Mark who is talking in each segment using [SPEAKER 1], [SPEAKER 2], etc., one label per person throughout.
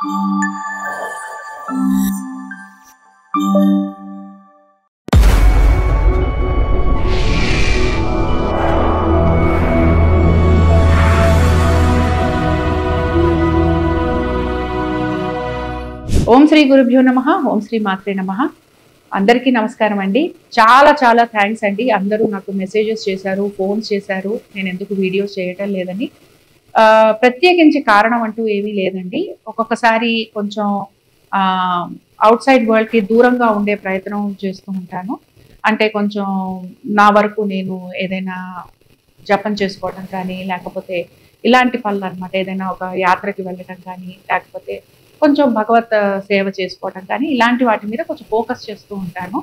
[SPEAKER 1] ఓం శ్రీ గురుభ్యో నమః. ఓం శ్రీ మాత్రే నమః. అందరికీ నమస్కారం అండి. చాలా చాలా థ్యాంక్స్ అండి. అందరూ నాకు మెసేజెస్ చేశారు, ఫోన్స్ చేశారు నేను ఎందుకు వీడియోస్ చేయటం లేదని. ప్రత్యేకించి కారణం అంటూ ఏమీ లేదండి. ఒక్కొక్కసారి కొంచెం అవుట్ సైడ్ వరల్డ్కి దూరంగా ఉండే ప్రయత్నం చేస్తూ ఉంటాను. అంటే కొంచెం నా వరకు నేను ఏదైనా జపం చేసుకోవడం కానీ, లేకపోతే ఇలాంటి పనులు అనమాట. ఏదైనా ఒక యాత్రకి వెళ్ళటం కానీ, లేకపోతే కొంచెం భగవత్ సేవ చేసుకోవటం కానీ, ఇలాంటి వాటి మీద కొంచెం ఫోకస్ చేస్తూ ఉంటాను.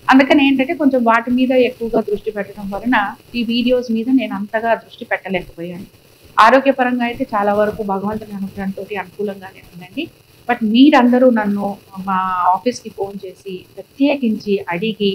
[SPEAKER 1] అందుకని ఏంటంటే కొంచెం వాటి మీద ఎక్కువగా దృష్టి పెట్టడం వలన ఈ వీడియోస్ మీద నేను అంతగా దృష్టి పెట్టలేకపోయాను. ఆరోగ్యపరంగా అయితే చాలా వరకు భగవంతుని అనుగ్రహంతో అనుకూలంగానే ఉందండి. బట్ మీరందరూ నన్ను మా ఆఫీస్కి ఫోన్ చేసి ప్రత్యేకించి అడిగి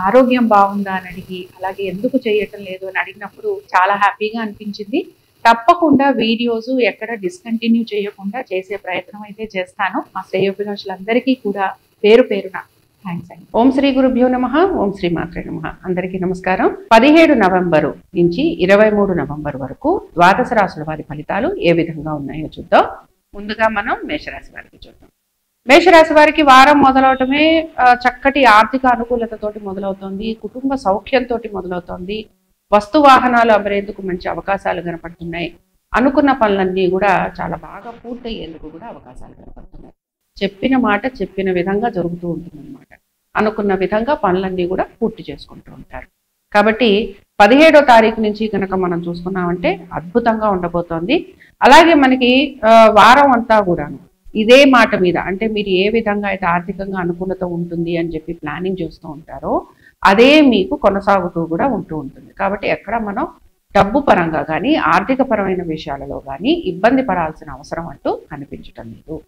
[SPEAKER 1] ఆరోగ్యం బాగుందా అని అడిగి, అలాగే ఎందుకు చేయటం లేదు అని అడిగినప్పుడు చాలా హ్యాపీగా అనిపించింది. తప్పకుండా వీడియోస్ ఎక్కడ డిస్కంటిన్యూ చేయకుండా చేసే ప్రయత్నం అయితే చేస్తాను. మా శ్రేయోభిలాషులందరికీ కూడా పేరు పేరున థ్యాంక్స్ అండి. ఓం శ్రీ గురుభ్యో నమః. ఓం శ్రీ మాత్రే నమః. అందరికీ నమస్కారం. 17 నవంబరు నుంచి 23 నవంబర్ వరకు ద్వాదశ రాశుల వారి ఫలితాలు ఏ విధంగా ఉన్నాయో చూద్దాం. ముందుగా మనం మేషరాశి వారికి చూద్దాం. మేషరాశి వారికి వారం మొదలవటమే చక్కటి ఆర్థిక అనుకూలతతోటి మొదలవుతోంది. కుటుంబ సౌఖ్యంతో మొదలవుతోంది. వస్తు వాహనాలు అమరేందుకు మంచి అవకాశాలు కనపడుతున్నాయి. అనుకున్న పనులన్నీ కూడా చాలా బాగా పూర్తయ్యేందుకు కూడా అవకాశాలు కనపడుతున్నాయి. చెప్పిన మాట చెప్పిన విధంగా జరుగుతూ ఉంటుందన్నమాట. అనుకున్న విధంగా పనులన్నీ కూడా పూర్తి చేసుకుంటూ ఉంటారు. కాబట్టి 17వ తారీఖు నుంచి కనుక మనం చూసుకున్నామంటే అద్భుతంగా ఉండబోతోంది. అలాగే మనకి వారం అంతా కూడాను ఇదే మాట మీద, అంటే మీరు ఏ విధంగా అయితే ఆర్థికంగా అనుకూలత ఉంటుంది అని చెప్పి ప్లానింగ్ చేస్తూ ఉంటారో అదే మీకు కొనసాగుతూ కూడా ఉంటూ ఉంటుంది. కాబట్టి ఎక్కడ మనం డబ్బు పరంగా కానీ ఆర్థిక పరమైన విషయాలలో కానీ ఇబ్బంది పడాల్సిన అవసరం అంటూ కనిపించటం లేదు.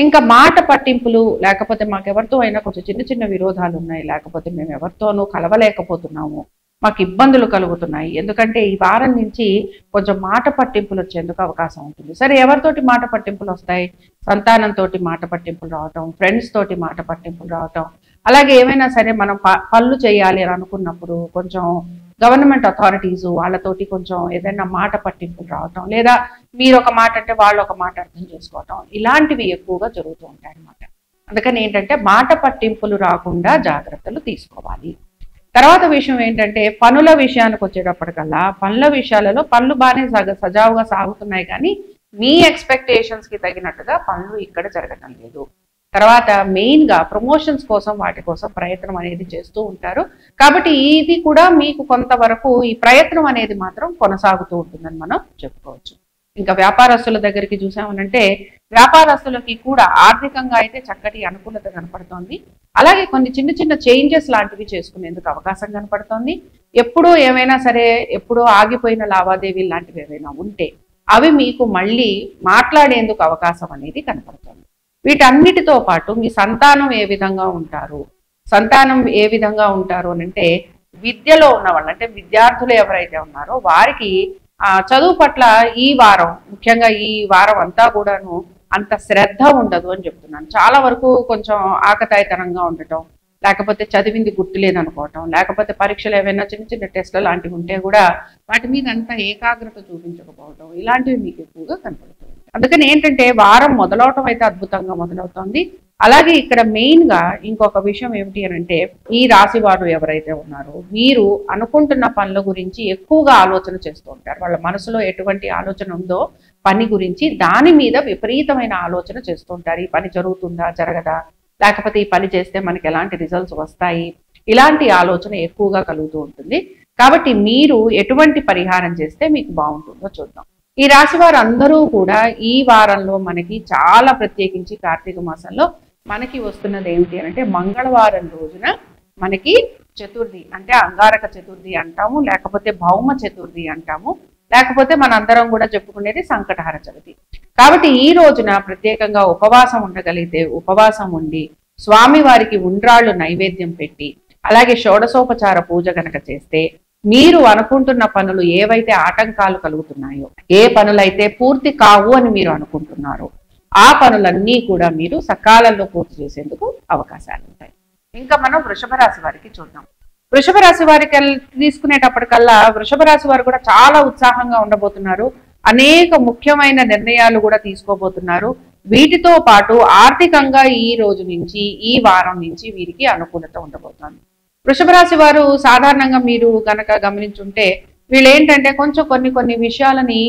[SPEAKER 1] ఇంకా మాట పట్టింపులు, లేకపోతే మాకెవరితో అయినా కొంచెం చిన్న చిన్న విరోధాలు ఉన్నాయి, లేకపోతే మేము ఎవరితోనూ కలవలేకపోతున్నాము, మాకు ఇబ్బందులు కలుగుతున్నాయి, ఎందుకంటే ఈ వారం నుంచి కొంచెం మాట పట్టింపులు వచ్చేందుకు అవకాశం ఉంటుంది. సరే, ఎవరితోటి మాట పట్టింపులు వస్తాయి? సంతానంతో మాట పట్టింపులు రావటం, ఫ్రెండ్స్ తోటి మాట పట్టింపులు రావటం, అలాగే ఏమైనా సరే మనం పనులు చేయాలి అని అనుకున్నప్పుడు కొంచెం గవర్నమెంట్ అథారిటీస్ వాళ్ళతోటి కొంచెం ఏదైనా మాట పట్టింపులు రావటం, లేదా మీరు ఒక మాట అంటే వాళ్ళు ఒక మాట అర్థం చేసుకోవటం, ఇలాంటివి ఎక్కువగా జరుగుతూ ఉంటాయి అన్నమాట. అందుకని ఏంటంటే మాట పట్టింపులు రాకుండా జాగ్రత్తలు తీసుకోవాలి. తర్వాత విషయం ఏంటంటే పనుల విషయానికి వచ్చేటప్పటికల్లా పనుల విషయాలలో పనులు బాగానే సజావుగా సాగుతున్నాయి, కానీ మీ ఎక్స్పెక్టేషన్స్కి తగినట్టుగా పనులు ఇక్కడ జరగటం లేదు. తర్వాత మెయిన్గా ప్రమోషన్స్ కోసం వాటి కోసం ప్రయత్నం అనేది చేస్తూ ఉంటారు. కాబట్టి ఇది కూడా మీకు కొంతవరకు ఈ ప్రయత్నం అనేది మాత్రం కొనసాగుతూ ఉంటుందని మనం చెప్పుకోవచ్చు. ఇంకా వ్యాపారస్తుల దగ్గరికి చూసామనంటే వ్యాపారస్తులకి కూడా ఆర్థికంగా అయితే చక్కటి అనుకూలత కనపడుతోంది. అలాగే కొన్ని చిన్న చిన్న చేంజెస్ లాంటివి చేసుకునేందుకు అవకాశం కనపడుతోంది. ఎప్పుడూ ఏమైనా సరే ఎప్పుడో ఆగిపోయిన లావాదేవీలు లాంటివి ఏమైనా ఉంటే అవి మీకు మళ్ళీ మాట్లాడేందుకు అవకాశం అనేది కనపడుతుంది. వీటన్నిటితో పాటు మీ సంతానం ఏ విధంగా ఉంటారు, అని అంటే విద్యలో ఉన్న వాళ్ళు, అంటే విద్యార్థులు ఎవరైతే ఉన్నారో వారికి చదువు పట్ల ఈ వారం, ముఖ్యంగా ఈ వారం అంతా కూడాను అంత శ్రద్ధ ఉండదు అని చెప్తున్నాను. చాలా వరకు కొంచెం ఆకతాయితనంగా ఉండటం, లేకపోతే చదివింది గుర్తులేదనుకోవటం, లేకపోతే పరీక్షలు ఏవైనా చిన్న చిన్న టెస్టులు లాంటివి ఉంటే కూడా వాటి మీద అంత ఏకాగ్రత చూపించకపోవటం, ఇలాంటివి మీకు ఎక్కువగా కనపడుతుంది. అందుకని ఏంటంటే వారం మొదలవటం అయితే అద్భుతంగా మొదలవుతుంది. అలాగే ఇక్కడ మెయిన్గా ఇంకొక విషయం ఏమిటి అని అంటే, ఈ రాశి వారు ఎవరైతే ఉన్నారో మీరు అనుకుంటున్న పనుల గురించి ఎక్కువగా ఆలోచన చేస్తూ ఉంటారు. వాళ్ళ మనసులో ఎటువంటి ఆలోచన ఉందో పని గురించి దాని మీద విపరీతమైన ఆలోచన చేస్తూ ఉంటారు. ఈ పని జరుగుతుందా, జరగదా, లేకపోతే ఈ పని చేస్తే మనకి ఎలాంటి రిజల్ట్స్ వస్తాయి, ఇలాంటి ఆలోచన ఎక్కువగా కలుగుతూ ఉంటుంది. కాబట్టి మీరు ఎటువంటి పరిహారం చేస్తే మీకు బాగుంటుందో చూద్దాం. ఈ రాశి వారు అందరూ కూడా ఈ వారంలో మనకి చాలా ప్రత్యేకించి కార్తీక మాసంలో మనకి వస్తున్నది ఏమిటి అంటే మంగళవారం రోజున మనకి చతుర్థి, అంటే అంగారక చతుర్థి అంటాము, లేకపోతే భౌమ చతుర్థి అంటాము, లేకపోతే మనందరం కూడా చెప్పుకునేది సంకటహర చవితి. కాబట్టి ఈ రోజున ప్రత్యేకంగా ఉపవాసం ఉండగలిగితే ఉపవాసం ఉండి స్వామి వారికి ఉండ్రాళ్ళు నైవేద్యం పెట్టి అలాగే షోడశోపచార పూజ గనక చేస్తే మీరు అనుకుంటున్న పనులు ఏవైతే ఆటంకాలు కలుగుతున్నాయో, ఏ పనులైతే పూర్తి కావు అని మీరు అనుకుంటున్నారో ఆ పనులన్నీ కూడా మీరు సకాలంలో పూర్తి చేసేందుకు అవకాశాలు ఉంటాయి. ఇంకా మనం వృషభ రాశి వారికి చూద్దాం. వృషభ రాశి వారికి తీసుకునేటప్పటికల్లా వృషభ రాశి వారు కూడా చాలా ఉత్సాహంగా ఉండబోతున్నారు. అనేక ముఖ్యమైన నిర్ణయాలు కూడా తీసుకోబోతున్నారు. వీటితో పాటు ఆర్థికంగా ఈ రోజు నుంచి ఈ వారం నుంచి వీరికి అనుకూలత ఉండబోతుంది. వృషభ రాశి వారు సాధారణంగా మీరు గనక గమనించుంటే వీళ్ళు ఏంటంటే కొంచెం కొన్ని విషయాలని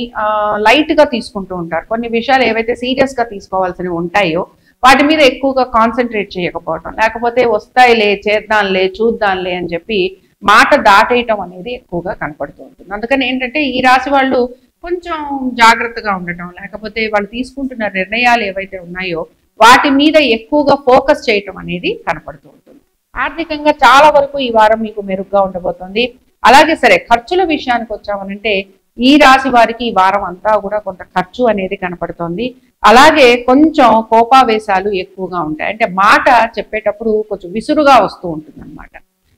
[SPEAKER 1] లైట్ గా తీసుకుంటూ ఉంటారు. కొన్ని విషయాలు ఏవైతే సీరియస్ గా తీసుకోవాల్సినవి ఉంటాయో వాటి మీద ఎక్కువగా కాన్సన్ట్రేట్ చేయకపోవటం, లేకపోతే వస్తాయిలే, చేద్దాంలే, చూద్దాంలే అని చెప్పి మాట దాటేయటం అనేది ఎక్కువగా కనపడుతూ ఉంటుంది. అందుకని ఏంటంటే ఈ రాశి వాళ్ళు కొంచెం జాగ్రత్తగా ఉండటం, లేకపోతే వాళ్ళు తీసుకుంటున్న నిర్ణయాలు ఏవైతే ఉన్నాయో వాటి మీద ఎక్కువగా ఫోకస్ చేయటం అనేది కనపడుతూ ఉంటుంది. ఆర్థికంగా చాలా వరకు ఈ వారం మీకు మెరుగ్గా ఉండబోతుంది. అలాగే సరే, ఖర్చుల విషయానికి వచ్చామనంటే ఈ రాశి వారికి ఈ వారం అంతా కూడా కొంత ఖర్చు అనేది కనపడుతోంది. అలాగే కొంచెం కోపావేశాలు ఎక్కువగా ఉంటాయి. అంటే మాట చెప్పేటప్పుడు కొంచెం విసురుగా వస్తూ ఉంటుంది అనమాట.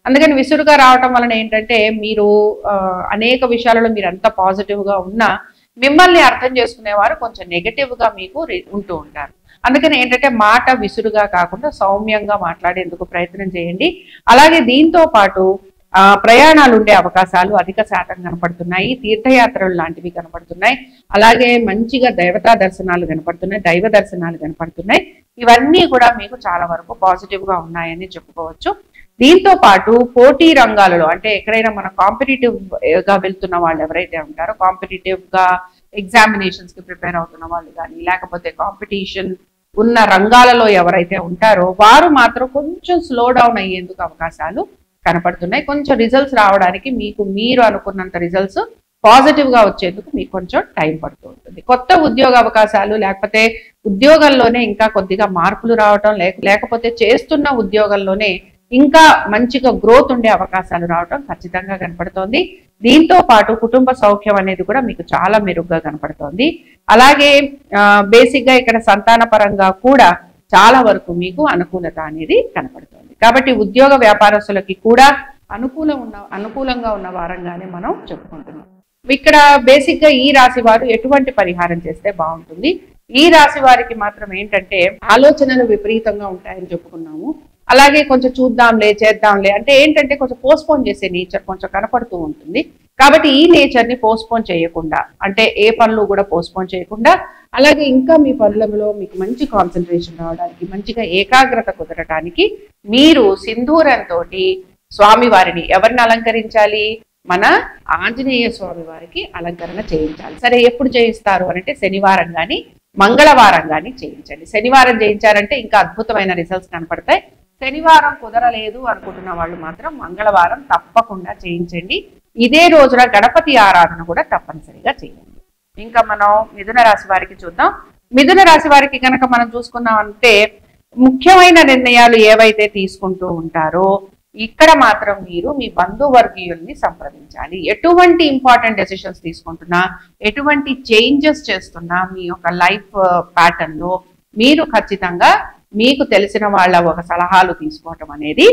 [SPEAKER 1] అందుకని విసురుగా రావటం వలన ఏంటంటే మీరు అనేక విషయాలలో మీరు ఎంత పాజిటివ్గా ఉన్నా మిమ్మల్ని అర్థం చేసుకునేవారు కొంచెం నెగటివ్గా మీకు ఉంటూ ఉంటారు. అందుకని ఏంటంటే మాట విసురుగా కాకుండా సౌమ్యంగా మాట్లాడేందుకు ప్రయత్నం చేయండి. అలాగే దీంతో పాటు ప్రయాణాలు ఉండే అవకాశాలు అధిక శాతం కనపడుతున్నాయి. తీర్థయాత్రలు లాంటివి కనపడుతున్నాయి. అలాగే మంచిగా దేవతా దర్శనాలు కనపడుతున్నాయి, దైవ దర్శనాలు కనపడుతున్నాయి. ఇవన్నీ కూడా మీకు చాలా వరకు పాజిటివ్గా ఉన్నాయని చెప్పుకోవచ్చు. దీంతో పాటు పోటీ రంగాలలో అంటే ఎక్కడైనా మన కాంపిటేటివ్ గా వెళ్తున్న వాళ్ళు ఎవరైతే ఉంటారో, కాంపిటేటివ్ గా ఎగ్జామినేషన్స్ కి ప్రిపేర్ అవుతున్న వాళ్ళు కానీ, లేకపోతే కాంపిటీషన్ ఉన్న రంగాలలో ఎవరైతే ఉంటారో వారు మాత్రం కొంచెం స్లో డౌన్ అయ్యేందుకు అవకాశాలు కనపడుతున్నాయి. కొంచెం రిజల్ట్స్ రావడానికి మీరు అనుకున్నంత రిజల్ట్స్ పాజిటివ్ గా వచ్చేందుకు మీకు కొంచెం టైం పడుతూ ఉంటుంది. కొత్త ఉద్యోగ అవకాశాలు, లేకపోతే ఉద్యోగంలోనే ఇంకా కొద్దిగా మార్పులు రావటం, లేకపోతే చేస్తున్న ఉద్యోగంలోనే ఇంకా మంచిగా గ్రోత్ ఉండే అవకాశాలు రావటం ఖచ్చితంగా కనపడుతోంది. దీంతో పాటు కుటుంబ సౌఖ్యం అనేది కూడా మీకు చాలా మెరుగ్గా కనపడుతోంది. అలాగే బేసిక్ గా ఇక్కడ సంతాన పరంగా కూడా చాలా వరకు మీకు అనుకూలత అనేది కనపడుతోంది. కాబట్టి ఉద్యోగ వ్యాపారస్తులకి కూడా అనుకూలంగా ఉన్న వారంగానే మనం చెప్పుకుంటున్నాం. ఇక్కడ బేసిక్ గా ఈ రాశి వారు ఎటువంటి పరిహారం చేస్తే బాగుంటుంది? ఈ రాశి వారికి మాత్రం ఏంటంటే ఆలోచనలు విపరీతంగా ఉంటాయని చెప్పుకున్నాము. అలాగే కొంచెం చూద్దాంలే, చేద్దాంలే అంటే ఏంటంటే కొంచెం పోస్ట్పోన్ చేసే నేచర్ కొంచెం కనపడుతూ ఉంటుంది. కాబట్టి ఈ నేచర్ ని పోస్ట్పోన్ చేయకుండా, అంటే ఏ పనులు కూడా పోస్ట్పోన్ చేయకుండా, అలాగే ఇంకా మీ పనులలో మీకు మంచి కాన్సన్ట్రేషన్ రావడానికి, మంచిగా ఏకాగ్రత కుదరటానికి మీరు సింధూరంతో స్వామివారిని ఎవరిని అలంకరించాలి? మన ఆంజనేయ స్వామి వారికి అలంకరణ చేయించాలి. సరే, ఎప్పుడు చేయిస్తారు అంటే శనివారం కానీ మంగళవారం కానీ చేయించండి. శనివారం చేయించారంటే ఇంకా అద్భుతమైన రిజల్ట్స్ కనపడతాయి. శనివారం కుదరలేదు అనుకుంటున్న వాళ్ళు మాత్రం మంగళవారం తప్పకుండా చేయించండి. ఇదే రోజున గణపతి ఆరాధన కూడా తప్పనిసరిగా చేయండి. ఇంకా మనం మిథున రాశి వారికి చూద్దాం. మిథున రాశి వారికి కనుక మనం చూసుకున్నాం అంటే ముఖ్యమైన నిర్ణయాలు ఏవైతే తీసుకుంటూ ఉంటారో ఇక్కడ మాత్రం మీరు మీ బంధువర్గీయుల్ని సంప్రదించాలి. ఎటువంటి ఇంపార్టెంట్ డెసిషన్స్ తీసుకుంటున్నా, ఎటువంటి చేంజెస్ చేస్తున్నా మీ యొక్క లైఫ్ ప్యాటర్న్ లో మీరు ఖచ్చితంగా మీకు తెలిసిన వాళ్ళ ఒక సలహాలు తీసుకోవటం అనేది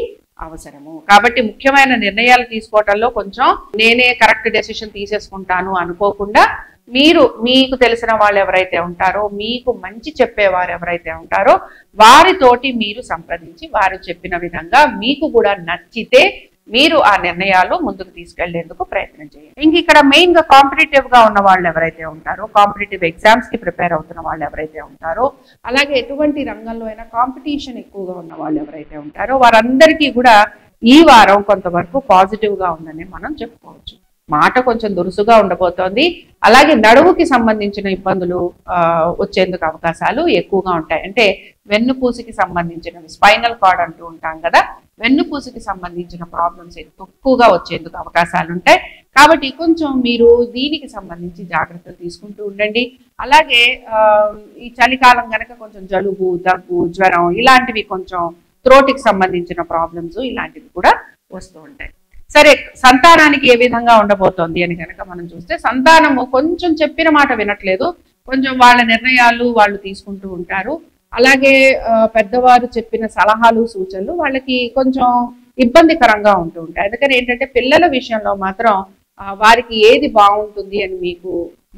[SPEAKER 1] అవసరము. కాబట్టి ముఖ్యమైన నిర్ణయాలు తీసుకోవటంలో కొంచెం నేనే కరెక్ట్ డెసిషన్ తీసేసుకుంటాను అనుకోకుండా మీకు తెలిసిన వాళ్ళు ఎవరైతే ఉంటారో, మీకు మంచి చెప్పేవారు ఎవరైతే ఉంటారో వారితోటి మీరు సంప్రదించి వారు చెప్పిన విధంగా మీకు కూడా నచ్చితే మీరు ఆ నిర్ణయాలు ముందుకు తీసుకెళ్లేందుకు ప్రయత్నం చేయండి. ఇంక ఇక్కడ మెయిన్ గా కాంపిటేటివ్ గా ఉన్న వాళ్ళు ఎవరైతే ఉంటారో, కాంపిటేటివ్ ఎగ్జామ్స్ కి ప్రిపేర్ అవుతున్న వాళ్ళు ఎవరైతే ఉంటారో, అలాగే ఎటువంటి రంగంలో అయినా కాంపిటీషన్ ఎక్కువగా ఉన్న వాళ్ళు ఎవరైతే ఉంటారో వారందరికీ కూడా ఈ వారం కొంతవరకు పాజిటివ్ గా ఉందని మనం చెప్పుకోవచ్చు. మాట కొంచెం దురుసుగా ఉండబోతోంది. అలాగే నడువుకి సంబంధించిన ఇబ్బందులు వచ్చేందుకు అవకాశాలు ఎక్కువగా ఉంటాయి. అంటే వెన్నుపూసకి సంబంధించినవి, స్పైనల్ కార్డ్ అంటూ ఉంటాం కదా, వెన్నుపూసకి సంబంధించిన ప్రాబ్లమ్స్ ఎక్కువగా వచ్చేందుకు అవకాశాలు ఉంటాయి. కాబట్టి కొంచెం మీరు దీనికి సంబంధించి జాగ్రత్తలు తీసుకుంటూ ఉండండి. అలాగే ఈ చలికాలం కనుక కొంచెం జలుబు, దగ్గు, జ్వరం ఇలాంటివి, కొంచెం థ్రోట్కి సంబంధించిన ప్రాబ్లమ్స్ ఇలాంటివి కూడా వస్తూ ఉంటాయి. సరే, సంతానానికి ఏ విధంగా ఉండబోతోంది అని కనుక మనం చూస్తే సంతానము కొంచెం చెప్పిన మాట వినట్లేదు. కొంచెం వాళ్ళ నిర్ణయాలు వాళ్ళు తీసుకుంటూ ఉంటారు. అలాగే పెద్దవారు చెప్పిన సలహాలు, సూచనలు వాళ్ళకి కొంచెం ఇబ్బందికరంగా ఉంటూ ఉంటాయి. అందుకని ఏంటంటే పిల్లల విషయంలో మాత్రం వారికి ఏది బాగుంటుంది అని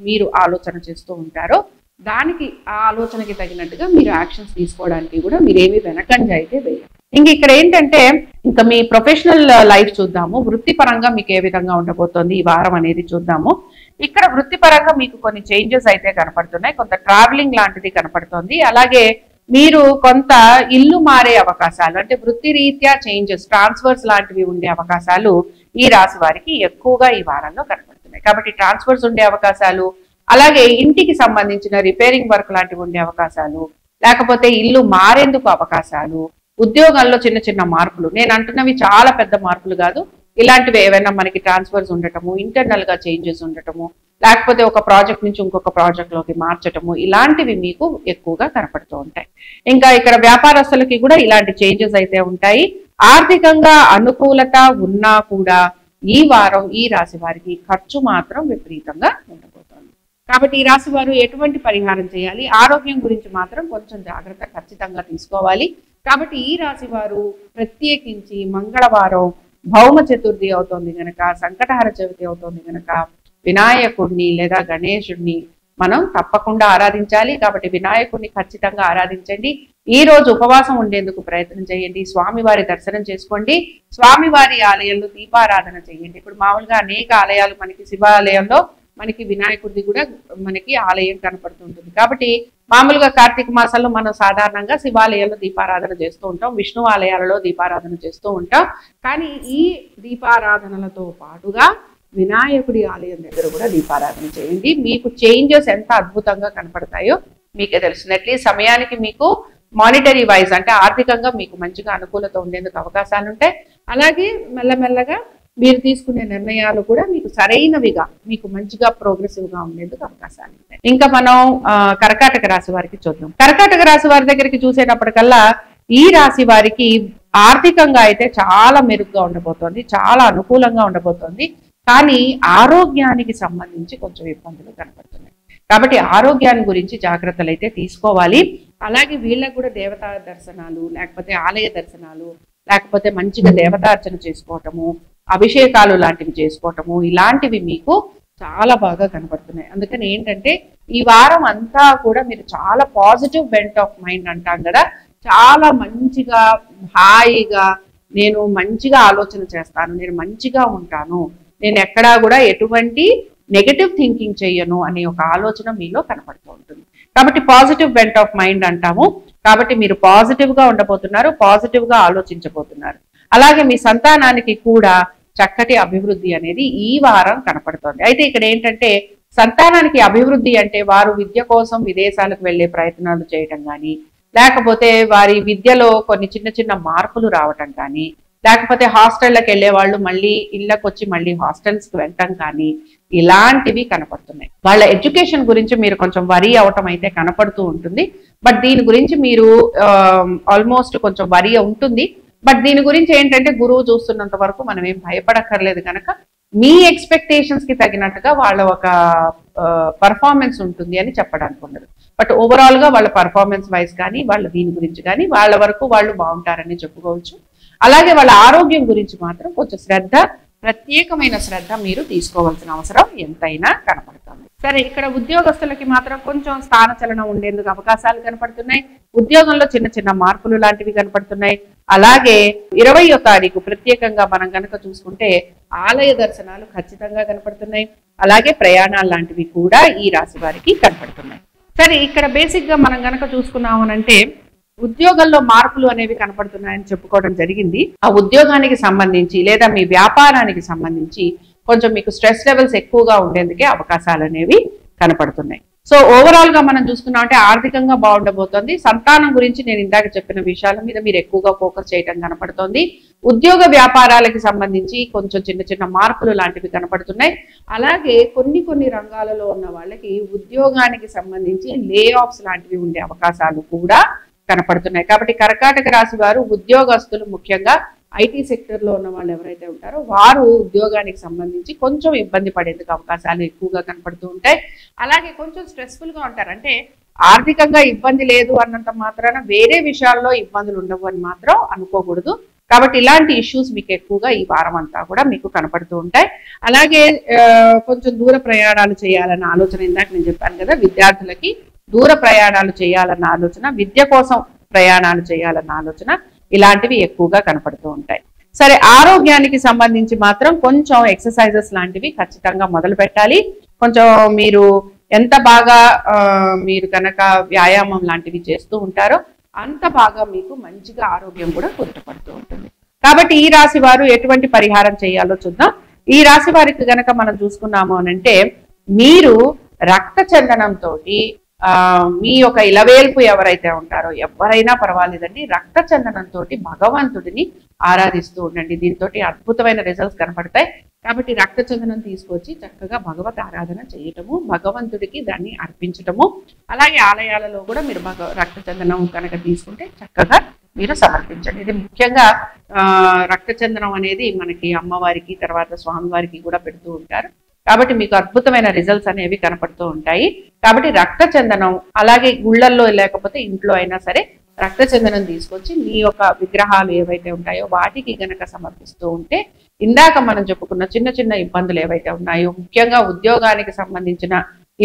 [SPEAKER 1] మీరు ఆలోచన చేస్తూ ఉంటారో దానికి ఆ ఆలోచనకి తగినట్టుగా మీరు యాక్షన్స్ తీసుకోవడానికి కూడా మీరేమి వెనకంజ అయితే వేయాలి. ఇంక ఇక్కడ ఏంటంటే ఇంకా మీ ప్రొఫెషనల్ లైఫ్ చూద్దాము. వృత్తిపరంగా మీకు ఏ విధంగా ఉండబోతోంది ఈ వారం అనేది చూద్దాము. ఇక్కడ వృత్తిపరంగా మీకు కొన్ని చేంజెస్ అయితే కనపడుతున్నాయి. కొంత ట్రావెలింగ్ లాంటిది కనపడుతోంది. అలాగే మీరు కొంత ఇల్లు మారే అవకాశాలు, అంటే వృత్తి రీత్యా చేంజెస్, ట్రాన్స్ఫర్స్ లాంటివి ఉండే అవకాశాలు ఈ రాశి వారికి ఎక్కువగా ఈ వారంలో కనపడుతున్నాయి. కాబట్టి ట్రాన్స్ఫర్స్ ఉండే అవకాశాలు, అలాగే ఇంటికి సంబంధించిన రిపేరింగ్ వర్క్ లాంటివి ఉండే అవకాశాలు, లేకపోతే ఇల్లు మారేందుకు అవకాశాలు, ఉద్యోగాల్లో చిన్న చిన్న మార్పులు, నేను అంటున్నవి చాలా పెద్ద మార్పులు కాదు, ఇలాంటివి ఏవైనా మనకి ట్రాన్స్ఫర్స్ ఉండటము, ఇంటర్నల్ గా చేంజెస్ ఉండటము, లేకపోతే ఒక ప్రాజెక్ట్ నుంచి ఇంకొక ప్రాజెక్ట్ లోకి మార్చటము, ఇలాంటివి మీకు ఎక్కువగా కనపడుతూ ఉంటాయి. ఇంకా ఇక్కడ వ్యాపారస్తులకి కూడా ఇలాంటి చేంజెస్ అయితే ఉంటాయి. ఆర్థికంగా అనుకూలత ఉన్నా కూడా ఈ వారం ఈ రాశి వారికి ఖర్చు మాత్రం విపరీతంగా ఉండబోతోంది. కాబట్టి ఈ రాశి వారు ఎటువంటి పరిహారం చేయాలి, ఆరోగ్యం గురించి మాత్రం కొంచెం జాగ్రత్త ఖచ్చితంగా తీసుకోవాలి. కాబట్టి ఈ రాశి వారు ప్రత్యేకించి మంగళవారం భౌమ చతుర్థి అవుతోంది గనక, సంకటహర చవితి అవుతోంది గనక వినాయకుడిని లేదా గణేశుడిని మనం తప్పకుండా ఆరాధించాలి. కాబట్టి వినాయకుడిని ఖచ్చితంగా ఆరాధించండి. ఈ రోజు ఉపవాసం ఉండేందుకు ప్రయత్నం చేయండి. స్వామివారి దర్శనం చేసుకోండి. స్వామివారి ఆలయంలో దీపారాధన చేయండి. ఇప్పుడు మామూలుగా అనేక ఆలయాలు మనకి, శివాలయంలో మనకి వినాయకుడిది కూడా మనకి ఆలయం కనపడుతుంటుంది. కాబట్టి మామూలుగా కార్తీక మాసంలో మనం సాధారణంగా శివాలయాల్లో దీపారాధన చేస్తూ ఉంటాం, విష్ణు ఆలయాలలో దీపారాధన చేస్తూ ఉంటాం. కానీ ఈ దీపారాధనలతో పాటుగా వినాయకుడి ఆలయం దగ్గర కూడా దీపారాధన చేయండి. మీకు చేంజెస్ ఎంత అద్భుతంగా కనపడతాయో మీకే తెలుస్తుంది. అట్లీస్ట్ సమయానికి మీకు మానిటరీ వైజ్, అంటే ఆర్థికంగా మీకు మంచిగా అనుకూలత ఉండేందుకు అవకాశాలు ఉంటాయి. అలాగే మెల్లమెల్లగా మీరు తీసుకునే నిర్ణయాలు కూడా మీకు సరైనవిగా, మీకు మంచిగా ప్రోగ్రెసివ్ గా ఉండేందుకు అవకాశాలు ఉంటాయి. ఇంకా మనం కర్కాటక రాశి వారికి చూద్దాం. కర్కాటక రాశి వారి దగ్గరికి చూసేటప్పటికల్లా ఈ రాశి వారికి ఆర్థికంగా అయితే చాలా మెరుగ్గా ఉండబోతోంది, చాలా అనుకూలంగా ఉండబోతోంది. కానీ ఆరోగ్యానికి సంబంధించి కొంచెం ఇబ్బందులు కనపడుతున్నాయి. కాబట్టి ఆరోగ్యాన్ని గురించి జాగ్రత్తలు అయితే తీసుకోవాలి. అలాగే వీళ్ళకు కూడా దేవతా దర్శనాలు, లేకపోతే ఆలయ దర్శనాలు, లేకపోతే మంచిగా దేవతార్చన చేసుకోవటము, అభిషేకాలు లాంటివి చేసుకోవటము, ఇలాంటివి మీకు చాలా బాగా కనపడుతున్నాయి. అందుకని ఏంటంటే ఈ వారం అంతా కూడా మీరు చాలా పాజిటివ్ బెంట్ ఆఫ్ మైండ్ అంటాం కదా, చాలా మంచిగా హాయిగా నేను మంచిగా ఆలోచన చేస్తాను, నేను మంచిగా ఉంటాను, నేను ఎక్కడా కూడా ఎటువంటి నెగటివ్ థింకింగ్ చెయ్యను అనే ఒక ఆలోచన మీలో కనపడుతూ ఉంటుంది. కాబట్టి పాజిటివ్ బెంట్ ఆఫ్ మైండ్ అంటాము. కాబట్టి మీరు పాజిటివ్ గా ఉండబోతున్నారు, పాజిటివ్ గా ఆలోచించబోతున్నారు. అలాగే మీ సంతానానికి కూడా చక్కటి అభివృద్ధి అనేది ఈ వారం కనపడుతోంది. అయితే ఇక్కడ ఏంటంటే సంతానానికి అభివృద్ధి అంటే వారు విద్య కోసం విదేశాలకు వెళ్లే ప్రయత్నాలు చేయటం కానీ, లేకపోతే వారి విద్యలో కొన్ని చిన్న చిన్న మార్పులు రావటం కానీ, లేకపోతే హాస్టళ్ళకి వెళ్ళే వాళ్ళు మళ్ళీ ఇళ్ళకి వచ్చి మళ్ళీ హాస్టల్స్కి వెళ్ళటం కానీ, ఇలాంటివి కనపడుతున్నాయి. వాళ్ళ ఎడ్యుకేషన్ గురించి మీరు కొంచెం వరీ అవటం అయితే కనపడుతూ ఉంటుంది. బట్ దీని గురించి మీరు ఆల్మోస్ట్ కొంచెం వరీ ఉంటుంది. బట్ దీని గురించి ఏంటంటే గురువు చూస్తున్నంత వరకు మనం ఏం భయపడక్కర్లేదు కనుక మీ ఎక్స్పెక్టేషన్స్ కి తగినట్టుగా వాళ్ళ ఒక పర్ఫార్మెన్స్ ఉంటుంది అని చెప్పడానికి ఉండదు. బట్ ఓవరాల్ గా వాళ్ళ పర్ఫార్మెన్స్ వైజ్ కానీ, వాళ్ళ దీని గురించి కానీ వాళ్ళ వరకు వాళ్ళు బాగుంటారని చెప్పుకోవచ్చు. అలాగే వాళ్ళ ఆరోగ్యం గురించి మాత్రం కొంచెం శ్రద్ధ, ప్రత్యేకమైన శ్రద్ధ మీరు తీసుకోవాల్సిన అవసరం ఎంతైనా కనపడుతుంది. సరే, ఇక్కడ ఉద్యోగస్తులకి మాత్రం కొంచెం స్థానచలనం ఉండేందుకు అవకాశాలు కనపడుతున్నాయి. ఉద్యోగంలో చిన్న చిన్న మార్పులు లాంటివి కనపడుతున్నాయి. అలాగే 20వ తారీఖు ప్రత్యేకంగా మనం కనుక చూసుకుంటే ఆలయ దర్శనాలు ఖచ్చితంగా కనపడుతున్నాయి. అలాగే ప్రయాణాలు లాంటివి కూడా ఈ రాశి వారికి కనపడుతున్నాయి. సరే, ఇక్కడ బేసిక్ గా మనం కనుక చూసుకున్నామనంటే ఉద్యోగంలో మార్పులు అనేవి కనపడుతున్నాయని చెప్పుకోవడం జరిగింది. ఆ ఉద్యోగానికి సంబంధించి లేదా మీ వ్యాపారానికి సంబంధించి కొంచెం మీకు స్ట్రెస్ లెవెల్స్ ఎక్కువగా ఉండేందుకే అవకాశాలు అనేవి కనపడుతున్నాయి. సో ఓవరాల్ గా మనం చూసుకున్నాం అంటే ఆర్థికంగా బాగుండబోతోంది. సంతానం గురించి నేను ఇందాక చెప్పిన విషయాల మీద మీరు ఎక్కువగా ఫోకస్ చేయడం కనపడుతోంది. ఉద్యోగ వ్యాపారాలకి సంబంధించి కొంచెం చిన్న చిన్న మార్పులు లాంటివి కనపడుతున్నాయి. అలాగే కొన్ని రంగాలలో ఉన్న వాళ్ళకి ఉద్యోగానికి సంబంధించి లే ఆఫ్స్ లాంటివి ఉండే అవకాశాలు కూడా కనపడుతున్నాయి. కాబట్టి కర్కాటక రాశి వారు ఉద్యోగస్తులు, ముఖ్యంగా ఐటీ సెక్టర్ లో ఉన్న వాళ్ళు ఎవరైతే ఉంటారో వారు ఉద్యోగానికి సంబంధించి కొంచెం ఇబ్బంది పడేందుకు అవకాశాలు ఎక్కువగా కనపడుతూ ఉంటాయి. అలాగే కొంచెం స్ట్రెస్ఫుల్ గా ఉంటారు. అంటే ఆర్థికంగా ఇబ్బంది లేదు అన్నంత మాత్రాన వేరే విషయాల్లో ఇబ్బందులు ఉండవు అని మాత్రం అనుకోకూడదు. కాబట్టి ఇలాంటి ఇష్యూస్ మీకు ఎక్కువగా ఈ వారం అంతా కూడా మీకు కనపడుతూ ఉంటాయి. అలాగే కొంచెం దూర ప్రయాణాలు చేయాలన్న ఆలోచన ఇందాక నేను చెప్పాను కదా, విద్యార్థులకి దూర ప్రయాణాలు చేయాలన్న ఆలోచన, విద్య కోసం ప్రయాణాలు చేయాలన్న ఆలోచన ఇలాంటివి ఎక్కువగా కనపడుతూ ఉంటాయి. సరే, ఆరోగ్యానికి సంబంధించి మాత్రం కొంచెం ఎక్సర్సైజెస్ లాంటివి ఖచ్చితంగా మొదలు పెట్టాలి. కొంచెం మీరు ఎంత బాగా మీరు కనుక వ్యాయామం లాంటివి చేస్తూ ఉంటారో అంత బాగా మీకు మంచిగా ఆరోగ్యం కూడా కుదుటపడుతూ ఉంటుంది. కాబట్టి ఈ రాశి వారు ఎటువంటి పరిహారం చేయాలో చూద్దాం. ఈ రాశి వారికి గనక మనం చూసుకున్నాము అనంటే, మీరు రక్త చందనంతో మీ యొక్క ఇలవేల్పు ఎవరైతే ఉంటారో ఎవరైనా పర్వాలేదండి, రక్త చందనంతో భగవంతుడిని ఆరాధిస్తూ ఉండండి. దీంతో అద్భుతమైన రిజల్ట్స్ కనపడతాయి. కాబట్టి రక్త చందనం తీసుకొచ్చి చక్కగా భగవత్ ఆరాధన చేయటము, భగవంతుడికి దాన్ని అర్పించటము, అలాగే ఆలయాలలో కూడా మీరు రక్త చందనం కనుక తీసుకుంటే చక్కగా మీరు సమర్పించండి. ఇది ముఖ్యంగా రక్త చందనం అనేది మనకి అమ్మవారికి తర్వాత స్వామివారికి కూడా పెడుతూ ఉంటారు. కాబట్టి మీకు అద్భుతమైన రిజల్ట్స్ అనేవి కనపడుతూ ఉంటాయి. కాబట్టి రక్త చందనం, అలాగే గుళ్ళల్లో లేకపోతే ఇంట్లో అయినా సరే రక్త చందనం తీసుకొచ్చి మీ యొక్క విగ్రహాలు ఏవైతే ఉంటాయో వాటికి గనక సమర్పిస్తూ ఉంటే, ఇందాక మనం చెప్పుకున్న చిన్న చిన్న ఇబ్బందులు ఏవైతే ఉన్నాయో, ముఖ్యంగా ఉద్యోగానికి సంబంధించిన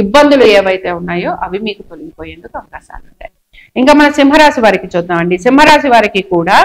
[SPEAKER 1] ఇబ్బందులు ఏవైతే ఉన్నాయో అవి మీకు తొలగిపోయేందుకు అవకాశాలు ఉంటాయి. ఇంకా మన సింహరాశి వారికి చూద్దామండి. సింహరాశి వారికి కూడా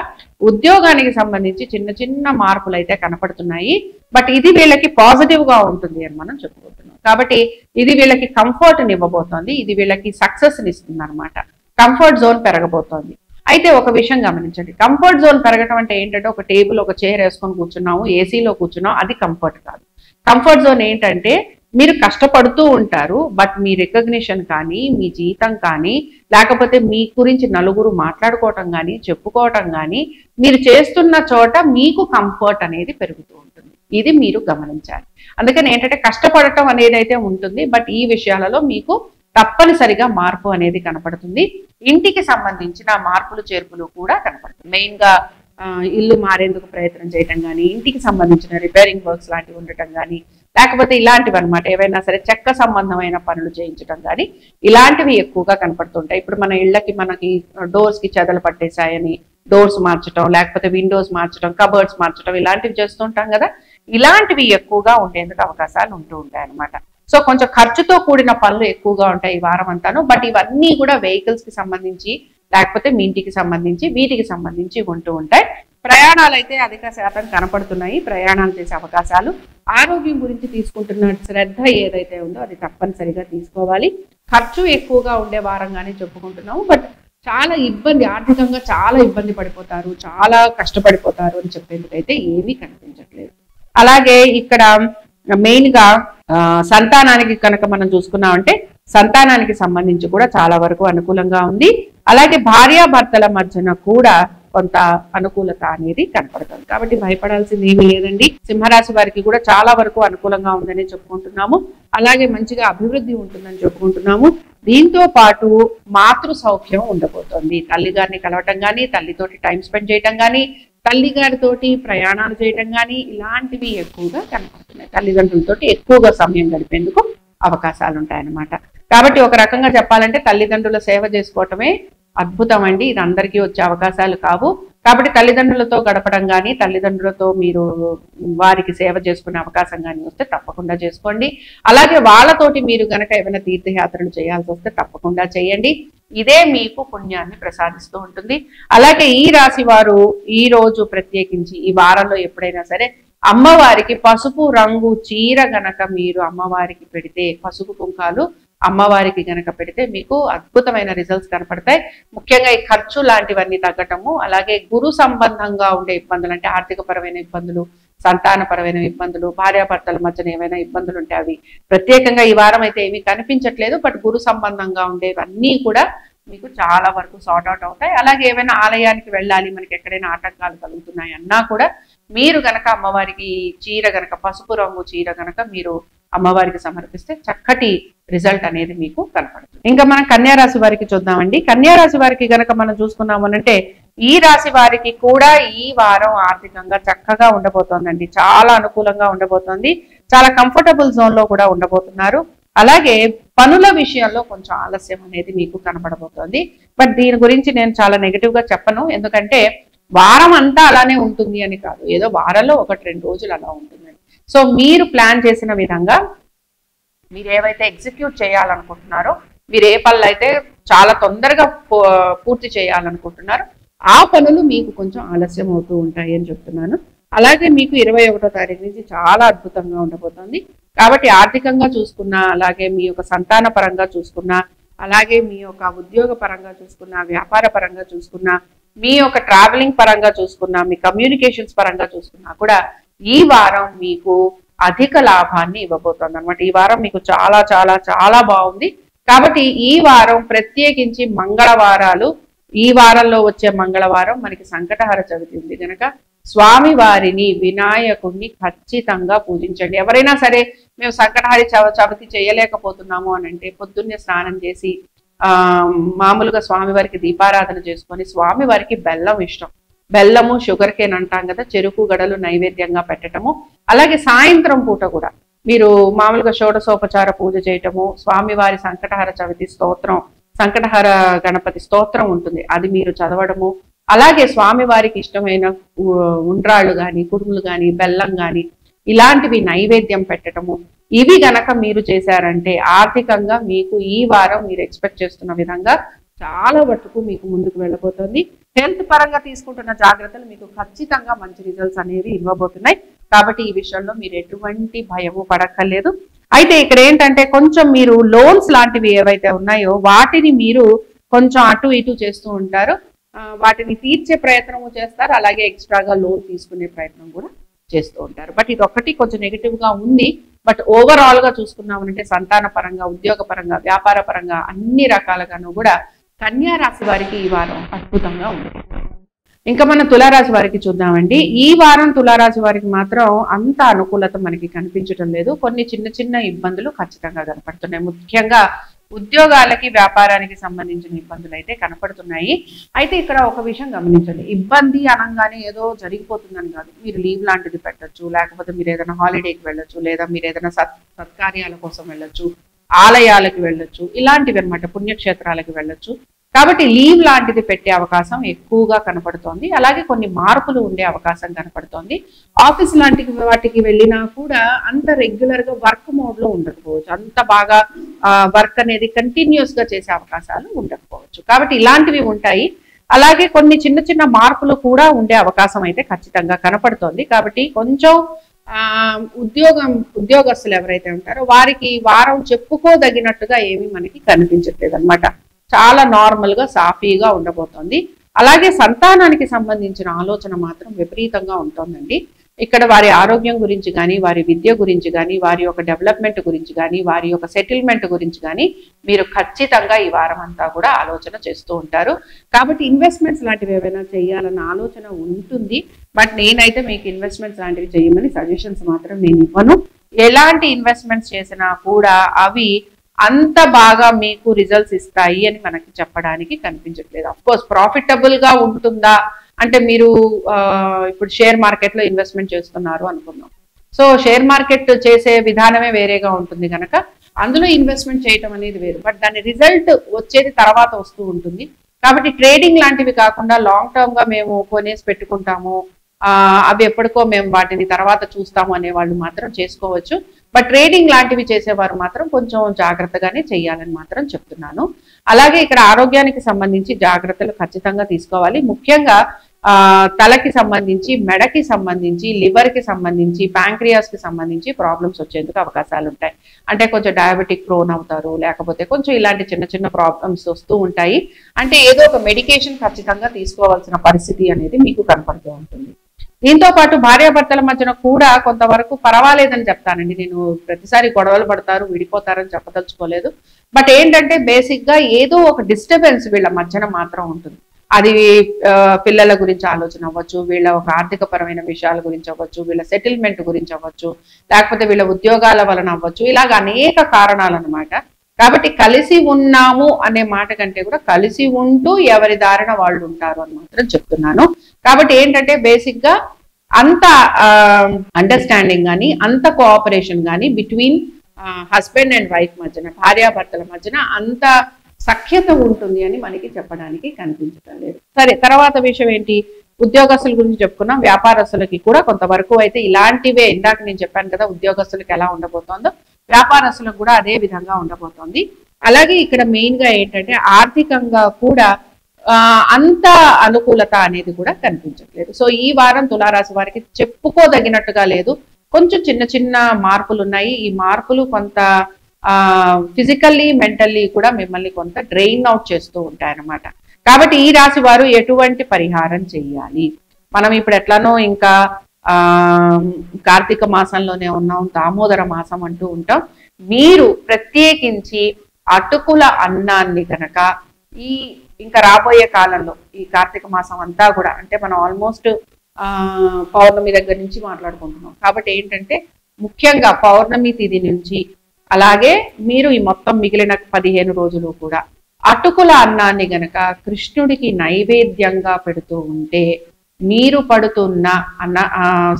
[SPEAKER 1] ఉద్యోగానికి సంబంధించి చిన్న చిన్న మార్పులు అయితే కనపడుతున్నాయి. బట్ ఇది వీళ్ళకి పాజిటివ్ గా ఉంటుంది అని మనం చెప్పుకుంటున్నాం. కాబట్టి ఇది వీళ్ళకి కంఫర్ట్ని ఇవ్వబోతోంది, ఇది వీళ్ళకి సక్సెస్ని ఇస్తుంది అనమాట. కంఫర్ట్ జోన్ పెరగబోతోంది. అయితే ఒక విషయం గమనించండి, కంఫర్ట్ జోన్ పెరగటం అంటే ఏంటంటే, ఒక టేబుల్ ఒక చైర్ వేసుకొని కూర్చున్నాము, ఏసీలో కూర్చున్నాం, అది కంఫర్ట్ కాదు. కంఫర్ట్ జోన్ ఏంటంటే, మీరు కష్టపడుతూ ఉంటారు, బట్ మీ రికగ్నిషన్ కానీ, మీ జీతం కానీ, లేకపోతే మీ గురించి నలుగురు మాట్లాడుకోవటం కానీ, చెప్పుకోవటం కానీ, మీరు చేస్తున్న చోట మీకు కంఫర్ట్ అనేది పెరుగుతూ ఉంటుంది. ఇది మీరు గమనించాలి. అందుకని ఏంటంటే, కష్టపడటం అనేది అయితే ఉంటుంది, బట్ ఈ విషయాలలో మీకు తప్పనిసరిగా మార్పు అనేది కనపడుతుంది. ఇంటికి సంబంధించిన మార్పులు చేర్పులు కూడా కనపడుతుంది. మెయిన్ గా ఇల్లు మారేందుకు ప్రయత్నం చేయటం కానీ, ఇంటికి సంబంధించిన రిపేరింగ్ వర్క్స్ లాంటివి ఉండటం కానీ, లేకపోతే ఇలాంటివి అనమాట ఏవైనా సరే చెక్క సంబంధమైన పనులు చేయించడం కానీ, ఇలాంటివి ఎక్కువగా కనపడుతుంటాయి. ఇప్పుడు మన ఇళ్ళకి మనకి డోర్స్ కి చెదలు పట్టేశాయని డోర్స్ మార్చడం, లేకపోతే విండోస్ మార్చడం, కబర్డ్స్ మార్చడం, ఇలాంటివి చేస్తుంటాం కదా. ఇలాంటివి ఎక్కువగా ఉండేందుకు అవకాశాలు ఉంటూ ఉంటాయి అనమాట. సో కొంచెం ఖర్చుతో కూడిన పనులు ఎక్కువగా ఉంటాయి ఈ వారం అంతాను. బట్ ఇవన్నీ కూడా వెహికల్స్ కి సంబంధించి, లేకపోతే మీ ఇంటికి సంబంధించి, వీటికి సంబంధించి ఉంటూ ఉంటాయి. ప్రయాణాలు అయితే అధిక శాతం కనపడుతున్నాయి, ప్రయాణాలు చేసే అవకాశాలు. ఆరోగ్యం గురించి తీసుకుంటున్న శ్రద్ధ ఏదైతే ఉందో అది తప్పనిసరిగా తీసుకోవాలి. ఖర్చు ఎక్కువగా ఉండే వారంగానే చెప్పుకుంటున్నాము, బట్ చాలా ఇబ్బంది, ఆర్థికంగా చాలా ఇబ్బంది పడిపోతారు, చాలా కష్టపడిపోతారు అని చెప్పేందుకైతే ఏమీ కనిపించట్లేదు. అలాగే ఇక్కడ మెయిన్ గా సంతానానికి కనుక మనం చూసుకున్నామంటే, సంతానానికి సంబంధించి కూడా చాలా వరకు అనుకూలంగా ఉంది. అలాగే భార్యాభర్తల మధ్యన కూడా కొంత అనుకూలత అనేది కనపడుతుంది. కాబట్టి భయపడాల్సింది ఏమీ లేదండి. సింహరాశి వారికి కూడా చాలా వరకు అనుకూలంగా ఉందని చెప్పుకుంటున్నాము. అలాగే మంచిగా అభివృద్ధి ఉంటుందని చెప్పుకుంటున్నాము. దీంతో పాటు మాతృ సౌఖ్యం ఉండబోతోంది. తల్లి గారిని కలవటం కానీ, తల్లితోటి టైం స్పెండ్ చేయటం కానీ, తల్లి గారితోటి ప్రయాణాలు చేయటం కానీ, ఇలాంటివి ఎక్కువగా కనపడుతున్నాయి. తల్లిదండ్రులతోటి ఎక్కువగా సమయం గడిపేందుకు అవకాశాలు ఉంటాయన్నమాట. కాబట్టి ఒక రకంగా చెప్పాలంటే తల్లిదండ్రుల సేవ చేసుకోవటమే అద్భుతం అండి. ఇది అందరికీ వచ్చే అవకాశాలు కావు. కాబట్టి తల్లిదండ్రులతో గడపడం కానీ, తల్లిదండ్రులతో మీరు వారికి సేవ చేసుకునే అవకాశం కానీ వస్తే తప్పకుండా చేసుకోండి. అలాగే వాళ్ళతోటి మీరు గనక ఏమైనా తీర్థయాత్రలు చేయాల్సి వస్తే తప్పకుండా చేయండి. ఇదే మీకు పుణ్యాన్ని ప్రసాదిస్తూ ఉంటుంది. అలాగే ఈ రాశి వారు ఈ రోజు ప్రత్యేకించి ఈ వారంలో ఎప్పుడైనా సరే అమ్మవారికి పసుపు రంగు చీర గనక మీరు అమ్మవారికి పెడితే, పసుపు కుంకాలు అమ్మవారికి గనక పెడితే మీకు అద్భుతమైన రిజల్ట్స్ కనపడతాయి. ముఖ్యంగా ఈ ఖర్చు లాంటివన్నీ తగ్గటము, అలాగే గురు సంబంధంగా ఉండే ఇబ్బందులు అంటే ఆర్థిక పరమైన ఇబ్బందులు, సంతానపరమైన ఇబ్బందులు, భార్యాభర్తల మధ్యన ఏమైనా ఇబ్బందులు ఉంటే అవి ప్రత్యేకంగా ఈ వారం అయితే ఏమీ కనిపించట్లేదు. బట్ గురు సంబంధంగా ఉండేవన్నీ కూడా మీకు చాలా వరకు సార్ట్ అవుట్ అవుతాయి. అలాగే ఏమైనా ఆలయానికి వెళ్ళాలి, మనకి ఎక్కడైనా ఆటంకాలు కలుగుతున్నాయి అన్నా కూడా మీరు గనక అమ్మవారికి చీర గనక, పసుపు రంగు చీర గనక మీరు అమ్మవారికి సమర్పిస్తే చక్కటి రిజల్ట్ అనేది మీకు కనపడుతుంది. ఇంకా మనం కన్యారాశి వారికి చూద్దామండి. కన్యారాశి వారికి గనక మనం చూసుకున్నాము అంటే, ఈ రాశి వారికి కూడా ఈ వారం ఆర్థికంగా చక్కగా ఉండబోతోందండి. చాలా అనుకూలంగా ఉండబోతోంది. చాలా కంఫర్టబుల్ జోన్ లో కూడా ఉండబోతున్నారు. అలాగే పనుల విషయంలో కొంచెం ఆలస్యం అనేది మీకు కనపడబోతోంది. బట్ దీని గురించి నేను చాలా నెగిటివ్ గా చెప్పను, ఎందుకంటే వారం అంతా అలానే ఉంటుంది అని కాదు, ఏదో వారంలో 1-2 రోజులు అలా ఉంటుందని. సో మీరు ప్లాన్ చేసిన విధంగా మీరు ఏవైతే ఎగ్జిక్యూట్ చేయాలనుకుంటున్నారో మీరు ఏ పనులు అయితే చాలా తొందరగా పూర్తి చేయాలనుకుంటున్నారు ఆ పనులు మీకు కొంచెం ఆలస్యం అవుతూ ఉంటాయి అని చెప్తున్నాను. అలాగే మీకు 21వ తారీఖు నుంచి చాలా అద్భుతంగా ఉండబోతోంది. కాబట్టి ఆర్థికంగా చూసుకున్నా, అలాగే మీ యొక్క సంతాన పరంగా చూసుకున్నా, అలాగే మీ యొక్క ఉద్యోగ పరంగా చూసుకున్నా, వ్యాపార పరంగా చూసుకున్నా, మీ యొక్క ట్రావెలింగ్ పరంగా చూసుకున్నా, మీ కమ్యూనికేషన్స్ పరంగా చూసుకున్నా కూడా ఈ వారం మీకు అధిక లాభాన్ని ఇవ్వబోతోంది అనమాట. ఈ వారం మీకు చాలా చాలా చాలా బాగుంది. కాబట్టి ఈ వారం ప్రత్యేకించి మంగళవారాలు, ఈ వారంలో వచ్చే మంగళవారం మనకి సంకటహర చవితి ఉంది కనుక స్వామి వారిని, వినాయకుడిని ఖచ్చితంగా పూజించండి. ఎవరైనా సరే మేము సంకటహరి చవితి చేయలేకపోతున్నాము అని అంటే పొద్దున్నే స్నానం చేసి మామూలుగా స్వామివారికి దీపారాధన చేసుకొని, స్వామివారికి బెల్లం ఇష్టం, బెల్లము షుగర్ కేన్ అంటాం కదా, చెరుకు గడలు నైవేద్యంగా పెట్టడము. అలాగే సాయంత్రం పూట కూడా మీరు మామూలుగా షోడశోపచార పూజ చేయటము, స్వామివారి సంకటహర చవితి స్తోత్రం, సంకటహర గణపతి స్తోత్రం ఉంటుంది, అది మీరు చదవడము. అలాగే స్వామివారికి ఇష్టమైన ఉండ్రాళ్ళు కానీ, కుడుములు కానీ, బెల్లం కానీ ఇలాంటివి నైవేద్యం పెట్టడము, ఇవి గనక మీరు చేశారంటే ఆర్థికంగా మీకు ఈ వారం మీరు ఎక్స్పెక్ట్ చేస్తున్న విధంగా చాలా మటుకు మీకు ముందుకు వెళ్ళబోతుంది. హెల్త్ పరంగా తీసుకుంటున్న జాగ్రత్తలు మీకు ఖచ్చితంగా మంచి రిజల్ట్స్ అనేవి ఇవ్వబోతున్నాయి. కాబట్టి ఈ విషయంలో మీరు ఎటువంటి భయము పడక్కర్లేదు. అయితే ఇక్కడ ఏంటంటే కొంచెం మీరు లోన్స్ లాంటివి ఏవైతే ఉన్నాయో వాటిని మీరు కొంచెం అటు ఇటు చేస్తూ ఉంటారు, వాటిని తీర్చే ప్రయత్నము చేస్తారు, అలాగే ఎక్స్ట్రాగా లోన్ తీసుకునే ప్రయత్నం కూడా చేస్తూ ఉంటారు. బట్ ఇది ఒక్కటి కొంచెం నెగిటివ్ గా ఉంది. బట్ ఓవరాల్ గా చూసుకున్నామంటే సంతాన పరంగా, ఉద్యోగ పరంగా, వ్యాపార పరంగా అన్ని రకాలుగాను కూడా కన్యా రాశి వారికి ఈ వారం అద్భుతంగా ఉంది. ఇంకా మనం తులారాశి వారికి చూద్దామండి. ఈ వారం తులారాశి వారికి మాత్రం అంత అనుకూలత మనకి కనిపించడం లేదు. కొన్ని చిన్న చిన్న ఇబ్బందులు ఖచ్చితంగా కనపడుతున్నాయి. ముఖ్యంగా ఉద్యోగాలకి, వ్యాపారానికి సంబంధించిన ఇబ్బందులు అయితే కనపడుతున్నాయి. అయితే ఇక్కడ ఒక విషయం గమనించండి, ఇబ్బంది అనగానే ఏదో జరిగిపోతుందని కాదు. మీరు లీవ్ లాంటిది పెట్టచ్చు, లేకపోతే మీరు ఏదైనా హాలిడేకి వెళ్ళొచ్చు, లేదా మీరు ఏదైనా సత్కార్యాల కోసం వెళ్ళొచ్చు, ఆలయాలకు వెళ్ళొచ్చు, ఇలాంటివి అనమాట, పుణ్యక్షేత్రాలకు వెళ్ళొచ్చు. కాబట్టి లీవ్ లాంటిది పెట్టే అవకాశం ఎక్కువగా కనపడుతోంది. అలాగే కొన్ని మార్పులు ఉండే అవకాశం కనపడుతోంది. ఆఫీస్ లాంటి వాటికి వెళ్ళినా కూడా అంత రెగ్యులర్ గా వర్క్ మోడ్ లో ఉండకపోవచ్చు, అంత బాగా వర్క్ అనేది కంటిన్యూస్ గా చేసే అవకాశాలు ఉండకపోవచ్చు. కాబట్టి ఇలాంటివి ఉంటాయి. అలాగే కొన్ని చిన్న చిన్న మార్పులు కూడా ఉండే అవకాశం అయితే ఖచ్చితంగా కనపడుతోంది. కాబట్టి కొంచెం ఉద్యోగస్తులు ఎవరైతే ఉంటారో వారికి వారం చెప్పుకోదగినట్టుగా ఏమీ మనకి కనిపించట్లేదు అనమాట. చాలా నార్మల్ గా సాఫీగా ఉండబోతోంది. అలాగే సంతానానికి సంబంధించిన ఆలోచన మాత్రం విపరీతంగా ఉంటుందండి. ఇక్కడ వారి ఆరోగ్యం గురించి కానీ, వారి విద్య గురించి కానీ, వారి యొక్క డెవలప్మెంట్ గురించి కానీ, వారి యొక్క సెటిల్మెంట్ గురించి కానీ మీరు ఖచ్చితంగా ఈ వారం అంతా కూడా ఆలోచన చేస్తూ ఉంటారు. కాబట్టి ఇన్వెస్ట్మెంట్స్ లాంటివి ఏవైనా చేయాలన్న ఆలోచన ఉంటుంది. బట్ నేనైతే మీకు ఇన్వెస్ట్మెంట్స్ లాంటివి చేయమని సజెషన్స్ మాత్రం నేను ఇవ్వను. ఎలాంటి ఇన్వెస్ట్మెంట్స్ చేసినా కూడా అవి అంత బాగా మీకు రిజల్ట్స్ ఇస్తాయి అని మనకి చెప్పడానికి కనిపించట్లేదు. అఫ్ కోర్స్ ప్రాఫిటబుల్ గా ఉంటుందా అంటే మీరు ఇప్పుడు షేర్ మార్కెట్ లో ఇన్వెస్ట్మెంట్ చేస్తున్నారు అనుకుందాం. సో షేర్ మార్కెట్ చేసే విధానమే వేరేగా ఉంటుంది కనుక అందులో ఇన్వెస్ట్మెంట్ చేయటం అనేది వేరు. బట్ దాని రిజల్ట్ వచ్చేది తర్వాత వస్తూ ఉంటుంది. కాబట్టి ట్రేడింగ్ లాంటివి కాకుండా లాంగ్ టర్మ్ గా మేము కొనేసి పెట్టుకుంటాము, అవి ఎప్పటికో మేము వాటిని తర్వాత చూస్తాము అనే వాళ్ళు మాత్రం చేసుకోవచ్చు. బట్ ట్రేడింగ్ లాంటివి చేసేవారు మాత్రం కొంచెం జాగ్రత్తగానే చేయాలని మాత్రం చెప్తున్నాను. అలాగే ఇక్కడ ఆరోగ్యానికి సంబంధించి జాగ్రత్తలు ఖచ్చితంగా తీసుకోవాలి. ముఖ్యంగా తలకి సంబంధించి, మెడకి సంబంధించి, లివర్ కి సంబంధించి, ప్యాంక్రియాస్ కి సంబంధించి ప్రాబ్లమ్స్ వచ్చేందుకు అవకాశాలు ఉంటాయి. అంటే కొంచెం డయాబెటిక్ ప్రోన్ అవుతారు, లేకపోతే కొంచెం ఇలాంటి చిన్న చిన్న ప్రాబ్లమ్స్ వస్తూ ఉంటాయి. అంటే ఏదో ఒక మెడికేషన్ ఖచ్చితంగా తీసుకోవాల్సిన పరిస్థితి అనేది మీకు కనపడుతూ ఉంటుంది. దీంతో పాటు భార్యాభర్తల మధ్యన కూడా కొంతవరకు పర్వాలేదని చెప్తానండి. నేను ప్రతిసారి గొడవలు పడతారు, విడిపోతారని చెప్పదలుచుకోలేదు. బట్ ఏంటంటే బేసిక్ గా ఏదో ఒక డిస్టర్బెన్స్ వీళ్ళ మధ్యన మాత్రం ఉంటుంది. అది పిల్లల గురించి ఆలోచన అవ్వచ్చు, వీళ్ళ ఒక ఆర్థిక పరమైన విషయాల గురించి అవ్వచ్చు, వీళ్ళ సెటిల్మెంట్ గురించి అవ్వచ్చు, లేకపోతే వీళ్ళ ఉద్యోగాల వలన అవ్వచ్చు, ఇలాగ అనేక కారణాలు అనమాట. కాబట్టి కలిసి ఉన్నాము అనే మాట కంటే కూడా కలిసి ఉంటూ ఎవరి దారిన వాళ్ళు ఉంటారు అని మాత్రం చెప్తున్నాను. కాబట్టి ఏంటంటే బేసిక్ గా అంత అండర్స్టాండింగ్ కానీ, అంత కోఆపరేషన్ కానీ బిట్వీన్ హస్బెండ్ అండ్ వైఫ్ మధ్యన, భార్యాభర్తల మధ్యన అంత సఖ్యత ఉంటుంది అని మనకి చెప్పడానికి కనిపించడం లేదు. సరే, తర్వాత విషయం ఏంటి, ఉద్యోగస్తుల గురించి చెప్పుకున్నాం. వ్యాపారస్తులకి కూడా కొంతవరకు అయితే ఇలాంటివే, ఇందాక నేను చెప్పాను కదా ఉద్యోగస్తులకు ఎలా ఉండబోతోందో వ్యాపారస్తులకు కూడా అదే విధంగా ఉండబోతోంది. అలాగే ఇక్కడ మెయిన్ గా ఏంటంటే ఆర్థికంగా కూడా అంత అనుకూలత అనేది కూడా కనిపించట్లేదు. సో ఈ వారం తులారాశి వారికి చెప్పుకోదగినట్టుగా లేదు. కొంచెం చిన్న చిన్న మార్పులు ఉన్నాయి. ఈ మార్పులు కొంత ఫిజికల్లీ మెంటల్లీ కూడా మిమ్మల్ని కొంత డ్రెయిన్ అవుట్ చేస్తూ ఉంటాయన్నమాట. కాబట్టి ఈ రాశి వారు ఎటువంటి పరిహారం చెయ్యాలి? మనం ఇప్పుడు ఎట్లానో ఇంకా కార్తీక మాసంలోనే ఉన్నాం, దామోదర మాసం అంటూ ఉంటాం. మీరు ప్రత్యేకించి అటుకుల అన్నాన్ని కనుక ఇంకా రాబోయే కాలంలో ఈ కార్తీక మాసం అంతా కూడా, అంటే మనం ఆల్మోస్ట్ పౌర్ణమి దగ్గర నుంచి మాట్లాడుకుంటున్నాం. కాబట్టి ఏంటంటే ముఖ్యంగా పౌర్ణమి తిథి నుంచి అలాగే మీరు ఈ మొత్తం మిగిలిన 15 రోజులు కూడా అటుకుల అన్నాన్ని గనక కృష్ణుడికి నైవేద్యంగా పెడుతూ ఉంటే మీరు పడుతున్న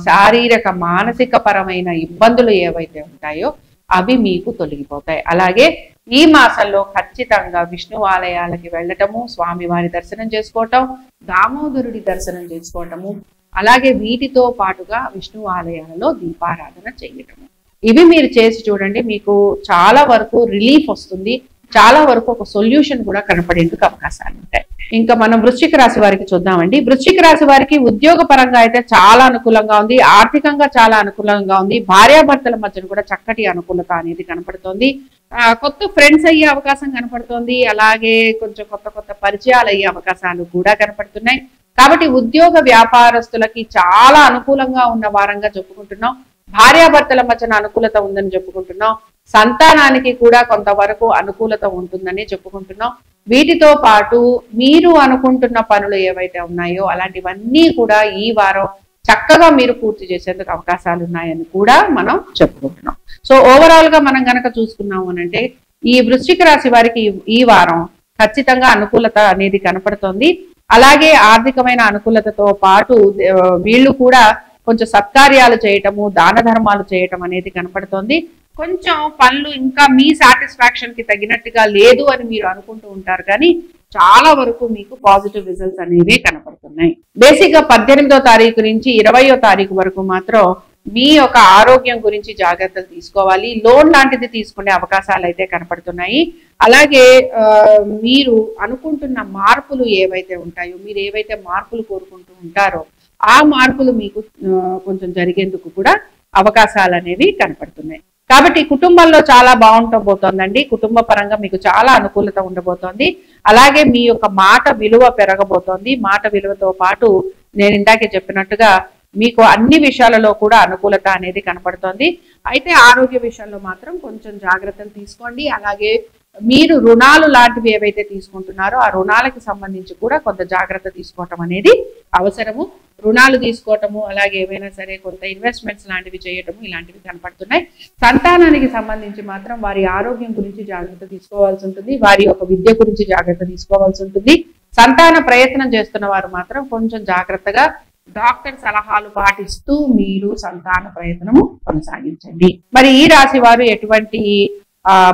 [SPEAKER 1] శారీరక మానసిక పరమైన ఇబ్బందులు ఏవైతే ఉంటాయో అవి మీకు తొలగిపోతాయి. అలాగే ఈ మాసంలో ఖచ్చితంగా విష్ణు ఆలయాలకి వెళ్ళటము, స్వామివారి దర్శనం చేసుకోవటం, దామోదరుడి దర్శనం చేసుకోవటము, అలాగే వీటితో పాటుగా విష్ణు ఆలయాలలో దీపారాధన చేయటము, ఇవి మీరు చేసి చూడండి. మీకు చాలా వరకు రిలీఫ్ వస్తుంది. చాలా వరకు ఒక సొల్యూషన్ కూడా కనపడేందుకు అవకాశాలు ఉంటాయి. ఇంకా మనం వృశ్చిక రాశి వారికి చూద్దామండి. వృశ్చిక రాశి వారికి ఉద్యోగ పరంగా అయితే చాలా అనుకూలంగా ఉంది, ఆర్థికంగా చాలా అనుకూలంగా ఉంది, భార్యాభర్తల మధ్యన కూడా చక్కటి అనుకూలత అనేది కనపడుతోంది. కొత్త ఫ్రెండ్స్ అయ్యే అవకాశం కనపడుతోంది. అలాగే కొంచెం కొత్త కొత్త పరిచయాలు అయ్యే అవకాశాలు కూడా కనపడుతున్నాయి. కాబట్టి ఉద్యోగ వ్యాపారస్తులకి చాలా అనుకూలంగా ఉన్న వారంగా చెప్పుకుంటున్నాం. భార్యాభర్తల మధ్యన అనుకూలత ఉందని చెప్పుకుంటున్నాం. సంతానానికి కూడా కొంతవరకు అనుకూలత ఉంటుందని చెప్పుకుంటున్నాం. వీటితో పాటు మీరు అనుకుంటున్న పనులు ఏవైతే ఉన్నాయో అలాంటివన్నీ కూడా ఈ వారం చక్కగా మీరు పూర్తి చేసేందుకు అవకాశాలు ఉన్నాయని కూడా మనం చెప్పుకుంటున్నాం. సో ఓవరాల్ గా మనం గనక చూసుకున్నాము అనంటే ఈ వృశ్చిక రాశి వారికి ఈ వారం ఖచ్చితంగా అనుకూలత అనేది కనపడుతోంది. అలాగే ఆర్థికమైన అనుకూలతతో పాటు వీళ్ళు కూడా కొంచెం సత్కార్యాలు చేయటము, దాన ధర్మాలు చేయటం అనేది కనపడుతోంది. కొంచెం పనులు ఇంకా మీ సాటిస్ఫాక్షన్ కి తగినట్టుగా లేదు అని మీరు అనుకుంటూ ఉంటారు, కానీ చాలా వరకు మీకు పాజిటివ్ రిజల్ట్స్ అనేవి కనపడుతున్నాయి. బేసిక్ గా 18వ తారీఖు నుంచి 20వ తారీఖు వరకు మాత్రం మీ యొక్క ఆరోగ్యం గురించి జాగ్రత్తలు తీసుకోవాలి. లోన్ లాంటిది తీసుకునే అవకాశాలు అయితే కనపడుతున్నాయి. అలాగే మీరు అనుకుంటున్న మార్పులు ఏవైతే ఉంటాయో, మీరు ఏవైతే మార్పులు కోరుకుంటూ ఉంటారో ఆ మార్పులు మీకు కొంచెం జరిగేందుకు కూడా అవకాశాలు అనేవి కనపడుతున్నాయి. కాబట్టి కుటుంబంలో చాలా బాగుండబోతోందండి. కుటుంబ పరంగా మీకు చాలా అనుకూలత ఉండబోతోంది. అలాగే మీ యొక్క మాట విలువ పెరగబోతోంది. మాట విలువతో పాటు నేను ఇందాకే చెప్పినట్టుగా మీకు అన్ని విషయాలలో కూడా అనుకూలత అనేది కనపడుతోంది. అయితే ఆరోగ్య విషయంలో మాత్రం కొంచెం జాగ్రత్తలు తీసుకోండి. అలాగే మీరు రుణాలు లాంటివి ఏవైతే తీసుకుంటున్నారో ఆ రుణాలకి సంబంధించి కూడా కొంత జాగ్రత్త తీసుకోవటం అనేది అవసరము. రుణాలు తీసుకోవటము, అలాగే ఏమైనా సరే కొంత ఇన్వెస్ట్మెంట్స్ లాంటివి చేయటము, ఇలాంటివి కనపడుతున్నాయి. సంతానానికి సంబంధించి మాత్రం వారి ఆరోగ్యం గురించి జాగ్రత్త తీసుకోవాల్సి ఉంటుంది. వారి యొక్క విద్య గురించి జాగ్రత్త తీసుకోవాల్సి ఉంటుంది. సంతాన ప్రయత్నం చేస్తున్న వారు మాత్రం కొంచెం జాగ్రత్తగా డాక్టర్ సలహాలు పాటిస్తూ మీరు సంతాన ప్రయత్నము కొనసాగించండి. మరి ఈ రాశి వారు ఎటువంటి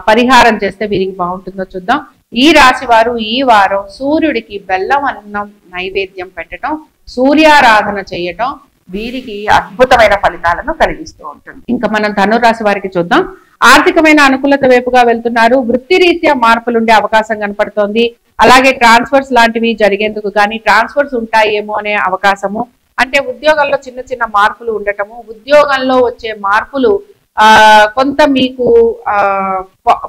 [SPEAKER 1] పరిహారం చేస్తే వీరికి బాగుంటుందో చూద్దాం. ఈ రాశి వారు ఈ వారం సూర్యుడికి బెల్లం అన్నం నైవేద్యం పెట్టడం, సూర్యారాధన చేయటం వీరికి అద్భుతమైన ఫలితాలను కలిగిస్తూ ఉంటుంది. ఇంకా మనం ధనురాశి వారికి చూద్దాం. ఆర్థికమైన అనుకూలత వైపుగా వెళ్తున్నారు. వృత్తిరీత్యా మార్పులు ఉండే అవకాశం కనపడుతోంది. అలాగే ట్రాన్స్ఫర్స్ లాంటివి జరిగేందుకు కానీ ట్రాన్స్ఫర్స్ ఉంటాయేమో అనే అవకాశము, అంటే ఉద్యోగంలో చిన్న చిన్న మార్పులు ఉండటము, ఉద్యోగంలో వచ్చే మార్పులు కొంత మీకు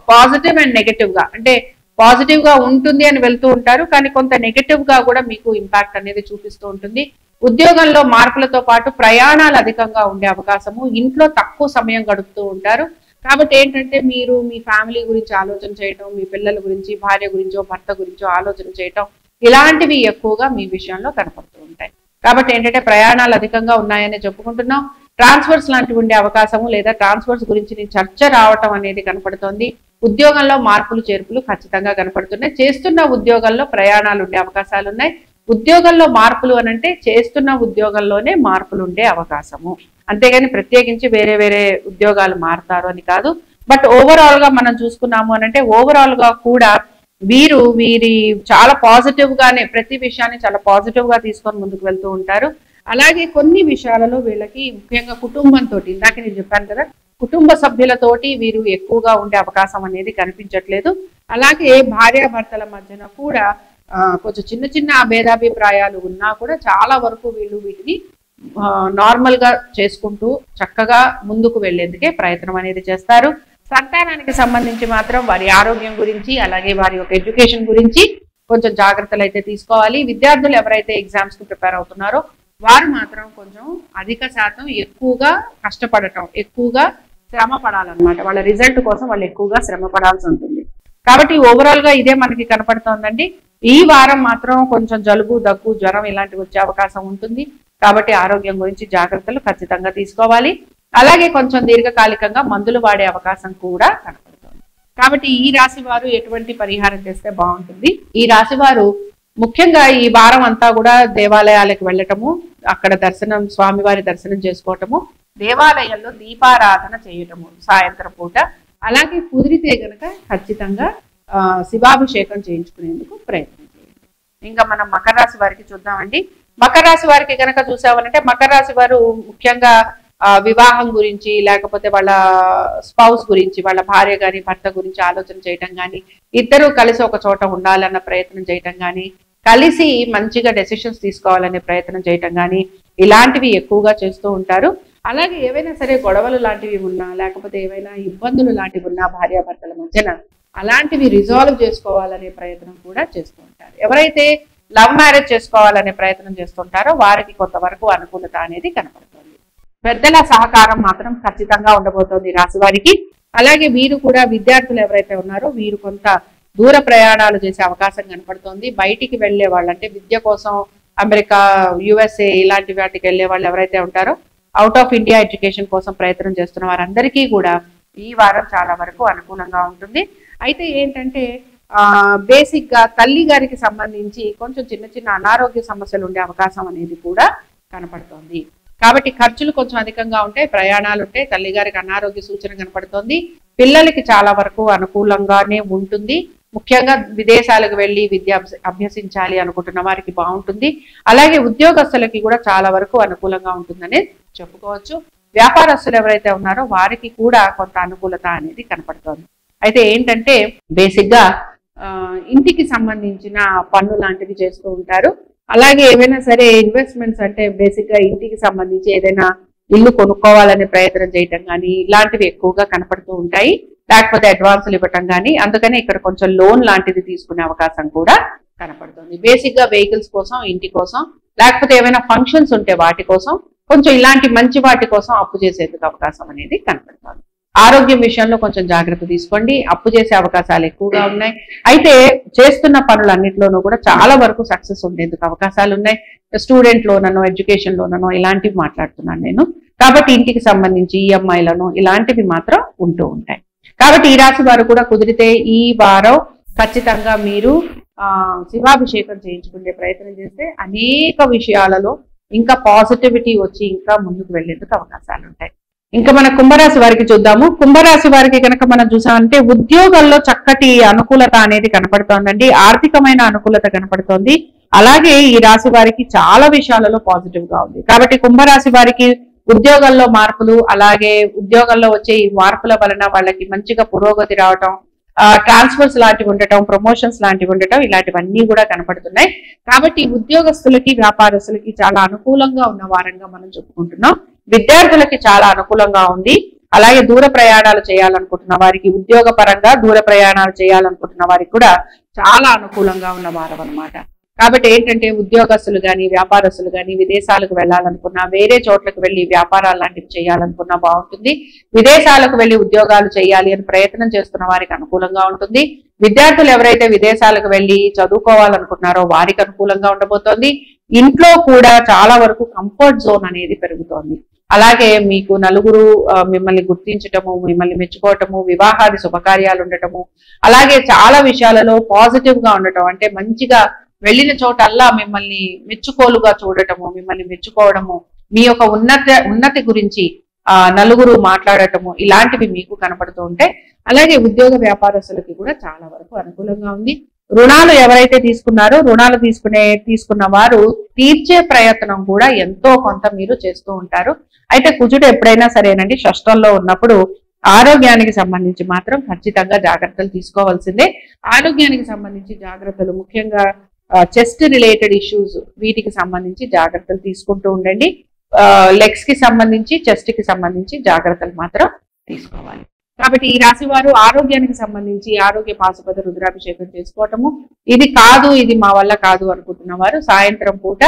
[SPEAKER 1] పాజిటివ్ అండ్ నెగటివ్ గా, అంటే పాజిటివ్ గా ఉంటుంది అని వెళ్తూ ఉంటారు, కానీ కొంత నెగటివ్ గా కూడా మీకు ఇంపాక్ట్ అనేది చూపిస్తూ ఉంటుంది. ఉద్యోగంలో మార్పులతో పాటు ప్రయాణాలు అధికంగా ఉండే అవకాశము, ఇంట్లో తక్కువ సమయం గడుపుతూ ఉంటారు. కాబట్టి ఏంటంటే మీరు మీ ఫ్యామిలీ గురించి ఆలోచన చేయటం, మీ పిల్లల గురించి, భార్య గురించో భర్త గురించో ఆలోచన చేయటం, ఇలాంటివి ఎక్కువగా మీ విషయంలో కనపడుతూ ఉంటాయి. కాబట్టి ఏంటంటే ప్రయాణాలు అధికంగా ఉన్నాయని చెప్పుకుంటున్నాం. ట్రాన్స్ఫర్స్ లాంటివి ఉండే అవకాశము లేదా ట్రాన్స్ఫర్స్ గురించి చర్చ రావటం అనేది కనపడుతోంది. ఉద్యోగంలో మార్పులు చేర్పులు ఖచ్చితంగా కనపడుతున్నాయి. చేస్తున్న ఉద్యోగంలో ప్రయాణాలు ఉండే అవకాశాలు ఉన్నాయి. ఉద్యోగంలో మార్పులు అనంటే చేస్తున్న ఉద్యోగంలోనే మార్పులు ఉండే అవకాశము, అంతేగాని ప్రత్యేకించి వేరే వేరే ఉద్యోగాలు మారుతారు అని కాదు. బట్ ఓవరాల్ గా మనం చూసుకున్నాము అనంటే ఓవరాల్ గా కూడా వీరి చాలా పాజిటివ్ గానే ప్రతి విషయాన్ని చాలా పాజిటివ్ గా తీసుకొని ముందుకు వెళ్తూ ఉంటారు. అలాగే కొన్ని విషయాలలో వీళ్ళకి ముఖ్యంగా కుటుంబంతో, ఇందాక నేను చెప్పాను కదా, కుటుంబ సభ్యులతోటి వీరు ఎక్కువగా ఉండే అవకాశం అనేది కనిపించట్లేదు. అలాగే భార్యాభర్తల మధ్యన కూడా కొంచెం చిన్న చిన్న భేదాభిప్రాయాలు ఉన్నా కూడా చాలా వరకు వీళ్ళు వీటిని నార్మల్ గా చేసుకుంటూ చక్కగా ముందుకు వెళ్లేందుకే ప్రయత్నం అనేది చేస్తారు. సంతానానికి సంబంధించి మాత్రం వారి ఆరోగ్యం గురించి అలాగే వారి యొక్క ఎడ్యుకేషన్ గురించి కొంచెం జాగ్రత్తలు అయితే తీసుకోవాలి. విద్యార్థులు ఎవరైతే ఎగ్జామ్స్ కి ప్రిపేర్ అవుతున్నారో వారు మాత్రం కొంచెం అధిక శాతం ఎక్కువగా కష్టపడటం, ఎక్కువగా శ్రమ పడాలన్నమాట. వాళ్ళ రిజల్ట్ కోసం వాళ్ళు ఎక్కువగా శ్రమ పడాల్సి ఉంటుంది. కాబట్టి ఓవరాల్ గా ఇదే మనకి కనపడుతోందండి. ఈ వారం మాత్రం కొంచెం జలుబు, దగ్గు, జ్వరం ఇలాంటివి వచ్చే అవకాశం ఉంటుంది. కాబట్టి ఆరోగ్యం గురించి జాగ్రత్తలు ఖచ్చితంగా తీసుకోవాలి. అలాగే కొంచెం దీర్ఘకాలికంగా మందులు వాడే అవకాశం కూడా కనపడుతుంది. కాబట్టి ఈ రాశి వారు ఎటువంటి పరిహారం చేస్తే బాగుంటుంది? ఈ రాశి వారు ముఖ్యంగా ఈ వారం అంతా కూడా దేవాలయాలకు వెళ్ళటము, అక్కడ దర్శనం, స్వామివారి దర్శనం చేసుకోవటము, దేవాలయాల్లో దీపారాధన చేయటము సాయంత్రం పూట. అలాగే కుదిరితే గనక ఖచ్చితంగా శివాభిషేకం చేయించుకునేందుకు ప్రయత్నం చేయండి. ఇంకా మనం మకర రాశి వారికి చూద్దామండి. మకర రాశి వారికి కనుక చూసామనంటే మకర రాశి వారు ముఖ్యంగా వివాహం గురించి, లేకపోతే వాళ్ళ స్పౌస్ గురించి, వాళ్ళ భార్య గాని భర్త గురించి ఆలోచన చేయటం కానీ, ఇద్దరు కలిసి ఒక చోట ఉండాలన్న ప్రయత్నం చేయటం కానీ, కలిసి మంచిగా డెసిషన్స్ తీసుకోవాలనే ప్రయత్నం చేయటం కానీ ఇలాంటివి ఎక్కువగా చేస్తూ ఉంటారు. అలాగే ఏవైనా సరే గొడవలు లాంటివి ఉన్నా, లేకపోతే ఏవైనా ఇబ్బందులు లాంటివి ఉన్నా భార్యాభర్తల మధ్యన అలాంటివి రిజాల్వ్ చేసుకోవాలనే ప్రయత్నం కూడా చేస్తూ ఉంటారు. ఎవరైతే లవ్ మ్యారేజ్ చేసుకోవాలనే ప్రయత్నం చేస్తుంటారో వారికి కొంతవరకు అనుకూలత అనేది కనపడుతుంది. పెద్దల సహకారం మాత్రం ఖచ్చితంగా ఉండబోతోంది రాశి వారికి. అలాగే వీరు కూడా విద్యార్థులు ఎవరైతే ఉన్నారో వీరు కొంత దూర ప్రయాణాలు చేసే అవకాశం కనపడుతోంది. బయటికి వెళ్లే వాళ్ళు, అంటే విద్య కోసం అమెరికా, యుఎస్ఏ ఇలాంటి వాటికి వెళ్లే వాళ్ళు ఎవరైతే ఉంటారో, అవుట్ ఆఫ్ ఇండియా ఎడ్యుకేషన్ కోసం ప్రయత్నం చేస్తున్న వారందరికీ కూడా ఈ వారం చాలా వరకు అనుకూలంగా ఉంటుంది. అయితే ఏంటంటే బేసిక్ గా తల్లి గారికి సంబంధించి కొంచెం చిన్న చిన్న అనారోగ్య సమస్యలు ఉండే అవకాశం అనేది కూడా కనపడుతోంది. కాబట్టి ఖర్చులు కొంచెం అధికంగా ఉంటాయి, ప్రయాణాలు ఉంటాయి, తల్లి గారికి అనారోగ్య సూచన కనపడుతోంది. పిల్లలకి చాలా వరకు అనుకూలంగానే ఉంటుంది. ముఖ్యంగా విదేశాలకు వెళ్ళి విద్య అభ్యసించాలి అనుకుంటున్న వారికి బాగుంటుంది. అలాగే ఉద్యోగస్తులకి కూడా చాలా వరకు అనుకూలంగా ఉంటుందనే చెప్పుకోవచ్చు. వ్యాపారస్తులు ఎవరైతే ఉన్నారో వారికి కూడా కొంత అనుకూలత అనేది కనపడుతోంది. అయితే ఏంటంటే బేసిక్ గా ఇంటికి సంబంధించిన పన్ను లాంటివి చేస్తూ ఉంటారు. అలాగే ఏవైనా సరే ఇన్వెస్ట్మెంట్స్, అంటే బేసిక్ గా ఇంటికి సంబంధించి ఏదైనా ఇల్లు కొనుక్కోవాలనే ప్రయత్నం చేయటం కానీ ఇలాంటివి ఎక్కువగా కనపడుతూ ఉంటాయి. లేకపోతే అడ్వాన్సులు ఇవ్వటం కానీ, అందుకనే ఇక్కడ కొంచెం లోన్ లాంటిది తీసుకునే అవకాశం కూడా కనపడుతుంది. బేసిక్ గా వెహికల్స్ కోసం, ఇంటి కోసం, లేకపోతే ఏమైనా ఫంక్షన్స్ ఉంటే వాటి కోసం, కొంచెం ఇలాంటి మంచి వాటి కోసం అప్పు చేసేందుకు అవకాశం అనేది కనపడుతుంది. ఆరోగ్యం విషయంలో కొంచెం జాగ్రత్త తీసుకోండి. అప్పు చేసే అవకాశాలు ఎక్కువగా ఉన్నాయి. అయితే చేస్తున్న పనులన్నింటిలోనూ కూడా చాలా వరకు సక్సెస్ ఉండేందుకు అవకాశాలు ఉన్నాయి. స్టూడెంట్ లోనో, ఎడ్యుకేషన్ లోనో ఇలాంటివి మాట్లాడుతున్నాను నేను. కాబట్టి ఇంటికి సంబంధించి ఈఎంఐలను ఇలాంటివి మాత్రం ఉంటూ ఉంటాయి. కాబట్టి ఈ రాశి వారు కూడా కుదిరితే ఈ వారం ఖచ్చితంగా మీరు శివాభిషేకం చేయించుకునే ప్రయత్నం చేస్తే అనేక విషయాలలో ఇంకా పాజిటివిటీ వచ్చి ఇంకా ముందుకు వెళ్లేందుకు అవకాశాలు ఉంటాయి. ఇంకా మన కుంభరాశి వారికి చూద్దాము. కుంభరాశి వారికి కనుక మనం చూసామంటే ఉద్యోగాల్లో చక్కటి అనుకూలత అనేది కనపడుతోందండి. ఆర్థికమైన అనుకూలత కనపడుతోంది. అలాగే ఈ రాశి వారికి చాలా విషయాలలో పాజిటివ్ గా ఉంది. కాబట్టి కుంభరాశి వారికి ఉద్యోగాల్లో మార్పులు, అలాగే ఉద్యోగాల్లో వచ్చే ఈ మార్పుల వలన వాళ్ళకి మంచిగా పురోగతి రావటం, ట్రాన్స్ఫర్స్ లాంటివి ఉండటం, ప్రమోషన్స్ లాంటివి ఉండటం, ఇలాంటివన్నీ కూడా కనపడుతున్నాయి. కాబట్టి ఉద్యోగస్తులకి, వ్యాపారస్తులకి చాలా అనుకూలంగా ఉన్న వారంగా మనం చెప్పుకుంటున్నాం. విద్యార్థులకి చాలా అనుకూలంగా ఉంది. అలాగే దూర ప్రయాణాలు చేయాలనుకుంటున్న వారికి, ఉద్యోగ పరంగా దూర ప్రయాణాలు చేయాలనుకుంటున్న వారికి కూడా చాలా అనుకూలంగా ఉన్న వారం అన్నమాట. కాబట్టి ఏంటంటే ఉద్యోగస్తులు కానీ, వ్యాపారస్తులు కానీ విదేశాలకు వెళ్ళాలనుకున్నా, వేరే చోట్లకు వెళ్ళి వ్యాపారాలు లాంటివి చేయాలనుకున్నా బాగుంటుంది. విదేశాలకు వెళ్ళి ఉద్యోగాలు చేయాలి అని ప్రయత్నం చేస్తున్న వారికి అనుకూలంగా ఉంటుంది. విద్యార్థులు ఎవరైతే విదేశాలకు వెళ్ళి చదువుకోవాలనుకుంటున్నారో వారికి అనుకూలంగా ఉండబోతోంది. ఇంట్లో కూడా చాలా వరకు కంఫర్ట్ జోన్ అనేది పెరుగుతోంది. అలాగే మీకు నలుగురు మిమ్మల్ని గుర్తించటము, మిమ్మల్ని మెచ్చుకోవటము, వివాహాది శుభకార్యాలు ఉండటము, అలాగే చాలా విషయాలలో పాజిటివ్ గా ఉండటం, అంటే మంచిగా వెళ్ళిన చోటల్లా మిమ్మల్ని మెచ్చుకోలుగా చూడటము, మిమ్మల్ని మెచ్చుకోవడము, మీ యొక్క ఉన్నతి గురించి నలుగురు మాట్లాడటము, ఇలాంటివి మీకు కనపడుతూ ఉంటాయి. అలాగే ఉద్యోగ వ్యాపారస్తులకి కూడా చాలా వరకు అనుకూలంగా ఉంది. రుణాలు ఎవరైతే తీసుకున్నారో రుణాలు తీసుకున్న వారు తీర్చే ప్రయత్నం కూడా ఎంతో కొంత మీరు చేస్తూ ఉంటారు. అయితే కుజుడు ఎప్పుడైనా సరేనండి షష్టంలో ఉన్నప్పుడు ఆరోగ్యానికి సంబంధించి మాత్రం ఖచ్చితంగా జాగ్రత్తలు తీసుకోవాల్సిందే. ఆరోగ్యానికి సంబంధించి జాగ్రత్తలు ముఖ్యంగా చెస్ట్ రిలేటెడ్ ఇష్యూస్ వీటికి సంబంధించి జాగ్రత్తలు తీసుకుంటూ ఉండండి. లెగ్స్ కి సంబంధించి చెస్ట్ కి సంబంధించి జాగ్రత్తలు మాత్రం తీసుకోవాలి. కాబట్టి ఈ రాశి వారు ఆరోగ్యానికి సంబంధించి ఆరోగ్య పాశుపత రుద్రాభిషేకం చేసుకోవటము, ఇది కాదు ఇది మా వల్ల కాదు అనుకుంటున్న వారు సాయంత్రం పూట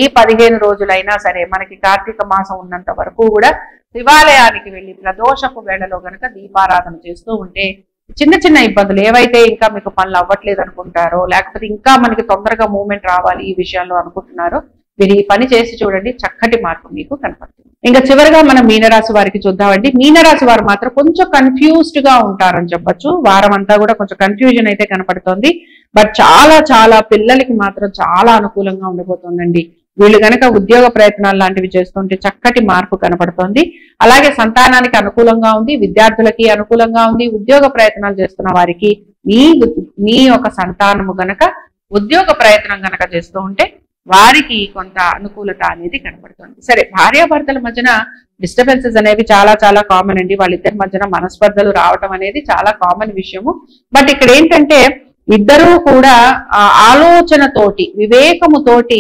[SPEAKER 1] ఈ 15 రోజులైనా సరే మనకి కార్తీక మాసం ఉన్నంత వరకు కూడా శివాలయానికి వెళ్ళి ప్రదోషపు వేళలో గనక దీపారాధన చేస్తూ ఉంటే చిన్న చిన్న ఇబ్బందులు ఏవైతే ఇంకా మీకు పనులు అవ్వట్లేదు అనుకుంటారో, లేకపోతే ఇంకా మనకి తొందరగా మూవ్మెంట్ రావాలి ఈ విషయాల్లో అనుకుంటున్నారో, మీరు ఈ పని చేసి చూడండి, చక్కటి మార్పు మీకు కనపడుతుంది. ఇంకా చివరిగా మనం మీనరాశి వారికి చూద్దామండి. మీనరాశి వారు మాత్రం కొంచెం కన్ఫ్యూజ్డ్ గా ఉంటారని చెప్పొచ్చు. వారం అంతా కూడా కొంచెం కన్ఫ్యూజన్ అయితే కనపడుతోంది. బట్ చాలా చాలా పిల్లలకి మాత్రం చాలా అనుకూలంగా ఉండబోతోందండి. వీళ్ళు గనక ఉద్యోగ ప్రయత్నాలు లాంటివి చేస్తుంటే చక్కటి మార్పు కనపడుతోంది. అలాగే సంతానానికి అనుకూలంగా ఉంది, విద్యార్థులకి అనుకూలంగా ఉంది. ఉద్యోగ ప్రయత్నాలు చేస్తున్న వారికి మీ యొక్క సంతానము గనక ఉద్యోగ ప్రయత్నం గనక చేస్తూ ఉంటే వారికి కొంత అనుకూలత అనేది కనపడుతుంది. సరే, భార్యాభర్తల మధ్యన డిస్టర్బెన్సెస్ అనేవి చాలా చాలా కామన్ అండి. వాళ్ళిద్దరి మధ్యన మనస్పర్ధలు రావటం అనేది చాలా కామన్ విషయము. బట్ ఇక్కడ ఏంటంటే ఇద్దరూ కూడా ఆలోచనతోటి వివేకముతోటి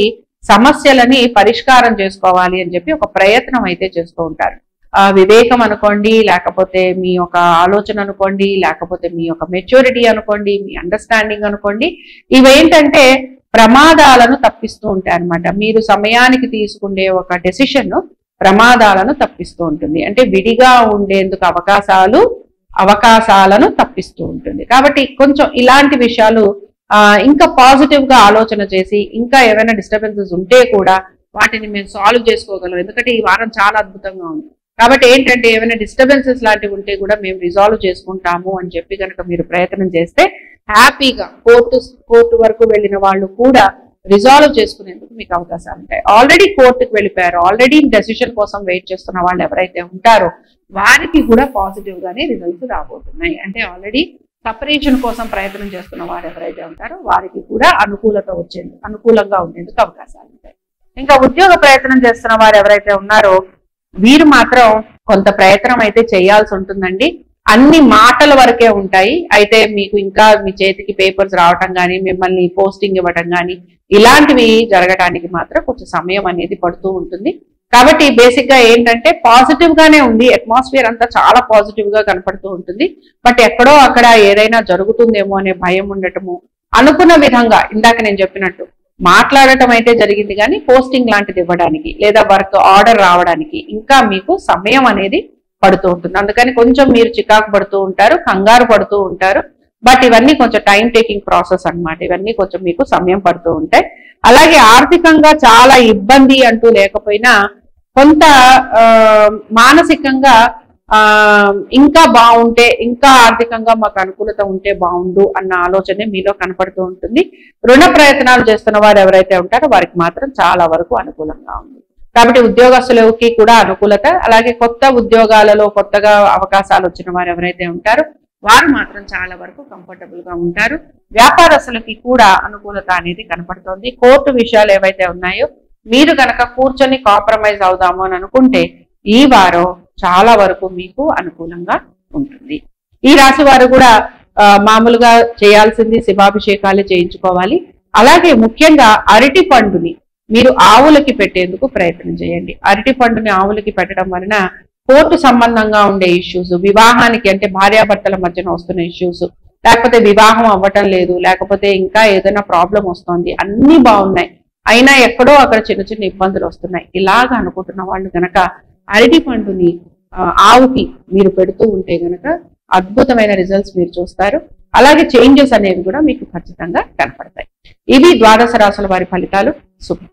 [SPEAKER 1] సమస్యలని పరిష్కారం చేసుకోవాలి అని చెప్పి ఒక ప్రయత్నం అయితే చేస్తూ ఉంటారు. వివేకం అనుకోండి, లేకపోతే మీ యొక్క ఆలోచన అనుకోండి, లేకపోతే మీ యొక్క మెచ్యూరిటీ అనుకోండి, మీ అండర్స్టాండింగ్ అనుకోండి, ఇవేంటంటే ప్రమాదాలను తప్పిస్తూ ఉంటాయి అన్నమాట. మీరు సమయానికి తీసుకునే ఒక డెసిషన్ ప్రమాదాలను తప్పిస్తూ ఉంటుంది. అంటే విడిగా ఉండేందుకు అవకాశాలను తప్పిస్తూ ఉంటుంది. కాబట్టి కొంచెం ఇలాంటి విషయాలు ఇంకా పాజిటివ్ గా ఆలోచన చేసి ఇంకా ఏమైనా డిస్టర్బెన్సెస్ ఉంటే కూడా వాటిని మేము సాల్వ్ చేసుకోగలం. ఎందుకంటే ఈ వారం చాలా అద్భుతంగా ఉంది. కాబట్టి ఏంటంటే ఏమైనా డిస్టర్బెన్సెస్ లాంటివి ఉంటే కూడా మేము రిజాల్వ్ చేసుకుంటాము అని చెప్పి కనుక మీరు ప్రయత్నం చేస్తే హ్యాపీగా కోర్టు వరకు వెళ్ళిన వాళ్ళు కూడా రిజాల్వ్ చేసుకునేందుకు మీకు అవకాశాలు ఉంటాయి. ఆల్రెడీ కోర్టుకు వెళ్ళిపోయారు, ఆల్రెడీ డెసిషన్ కోసం వెయిట్ చేస్తున్న వాళ్ళు ఎవరైతే ఉంటారో వారికి కూడా పాజిటివ్ గానే రిజల్ట్స్ రాబోతున్నాయి. అంటే ఆల్రెడీ సపరేషన్ కోసం ప్రయత్నం చేస్తున్న వారు ఎవరైతే ఉంటారో వారికి కూడా అనుకూలంగా ఉండేందుకు అవకాశాలు ఉంటాయి. ఇంకా ఉద్యోగ ప్రయత్నం చేస్తున్న వారు ఎవరైతే ఉన్నారో వీరు మాత్రం కొంత ప్రయత్నం అయితే చేయాల్సి ఉంటుందండి. అన్ని మాటల వరకే ఉంటాయి. అయితే మీకు ఇంకా మీ చేతికి పేపర్స్ రావటం కానీ, మిమ్మల్ని పోస్టింగ్ ఇవ్వటం కానీ ఇలాంటివి జరగడానికి మాత్రం కొంచెం సమయం అనేది పడుతూ ఉంటుంది. కాబట్టి బేసిక్ గా ఏంటంటే పాజిటివ్ గానే ఉంది, అట్మాస్ఫియర్ అంతా చాలా పాజిటివ్ గా కనపడుతూ ఉంటుంది. బట్ ఎక్కడో అక్కడ ఏదైనా జరుగుతుందేమో అనే భయం ఉండటము, అనుకున్న విధంగా ఇందాక నేను చెప్పినట్టు మాట్లాడటం అయితే జరిగింది కానీ పోస్టింగ్ లాంటిది ఇవ్వడానికి లేదా వర్క్ ఆర్డర్ రావడానికి ఇంకా మీకు సమయం అనేది పడుతూ ఉంటుంది. అందుకని కొంచెం మీరు చికాకు పడుతూ ఉంటారు, కంగారు పడుతూ ఉంటారు. బట్ ఇవన్నీ కొంచెం టైం టేకింగ్ ప్రాసెస్ అన్నమాట. ఇవన్నీ కొంచెం మీకు సమయం పడుతూ ఉంటాయి. అలాగే ఆర్థికంగా చాలా ఇబ్బంది అంటూ లేకపోయినా కొంత మానసికంగా ఇంకా బాగుంటే, ఇంకా ఆర్థికంగా మాకు అనుకూలత ఉంటే బాగుండు అన్న ఆలోచనే మీలో కనపడుతూ ఉంటుంది. రుణ ప్రయత్నాలు చేస్తున్న వారు ఎవరైతే ఉంటారో వారికి మాత్రం చాలా వరకు అనుకూలంగా ఉంది. కాబట్టి ఉద్యోగస్తులకి కూడా అనుకూలత, అలాగే కొత్త ఉద్యోగాలలో కొత్తగా అవకాశాలు వచ్చిన వారు ఎవరైతే ఉంటారో వారు మాత్రం చాలా వరకు కంఫర్టబుల్ గా ఉంటారు. వ్యాపారస్తులకి కూడా అనుకూలత అనేది కనపడుతోంది. కోర్టు విషయాలు ఏవైతే ఉన్నాయో మీరు కనుక కూర్చొని కాంప్రమైజ్ అవుదాము అని అనుకుంటే ఈ వారం చాలా వరకు మీకు అనుకూలంగా ఉంటుంది. ఈ రాశి వారు కూడా మామూలుగా చేయాల్సింది శివాభిషేకాలు చేయించుకోవాలి. అలాగే ముఖ్యంగా అరటి పండుని మీరు ఆవులకి పెట్టేందుకు ప్రయత్నం చేయండి. అరటి పండుని ఆవులకి పెట్టడం వలన కోర్టు సంబంధంగా ఉండే ఇష్యూస్, వివాహానికి అంటే భార్యాభర్తల మధ్యన వస్తున్న ఇష్యూస్, లేకపోతే వివాహం అవ్వటం లేదు, లేకపోతే ఇంకా ఏదైనా ప్రాబ్లం వస్తుంది, అన్ని బాగున్నాయి అయినా ఎక్కడో అక్కడ చిన్న చిన్న ఇబ్బందులు వస్తున్నాయి, ఇలాగ అనుకుంటున్న వాళ్ళు గనక అరటి పండుని ఆవుకి మీరు పెడుతూ ఉంటే గనక అద్భుతమైన రిజల్ట్స్ మీరు చూస్తారు. అలాగే చేంజెస్ అనేవి కూడా మీకు ఖచ్చితంగా కనపడతాయి. ఇవి ద్వాదశ రాశుల వారి ఫలితాలు. శుభం.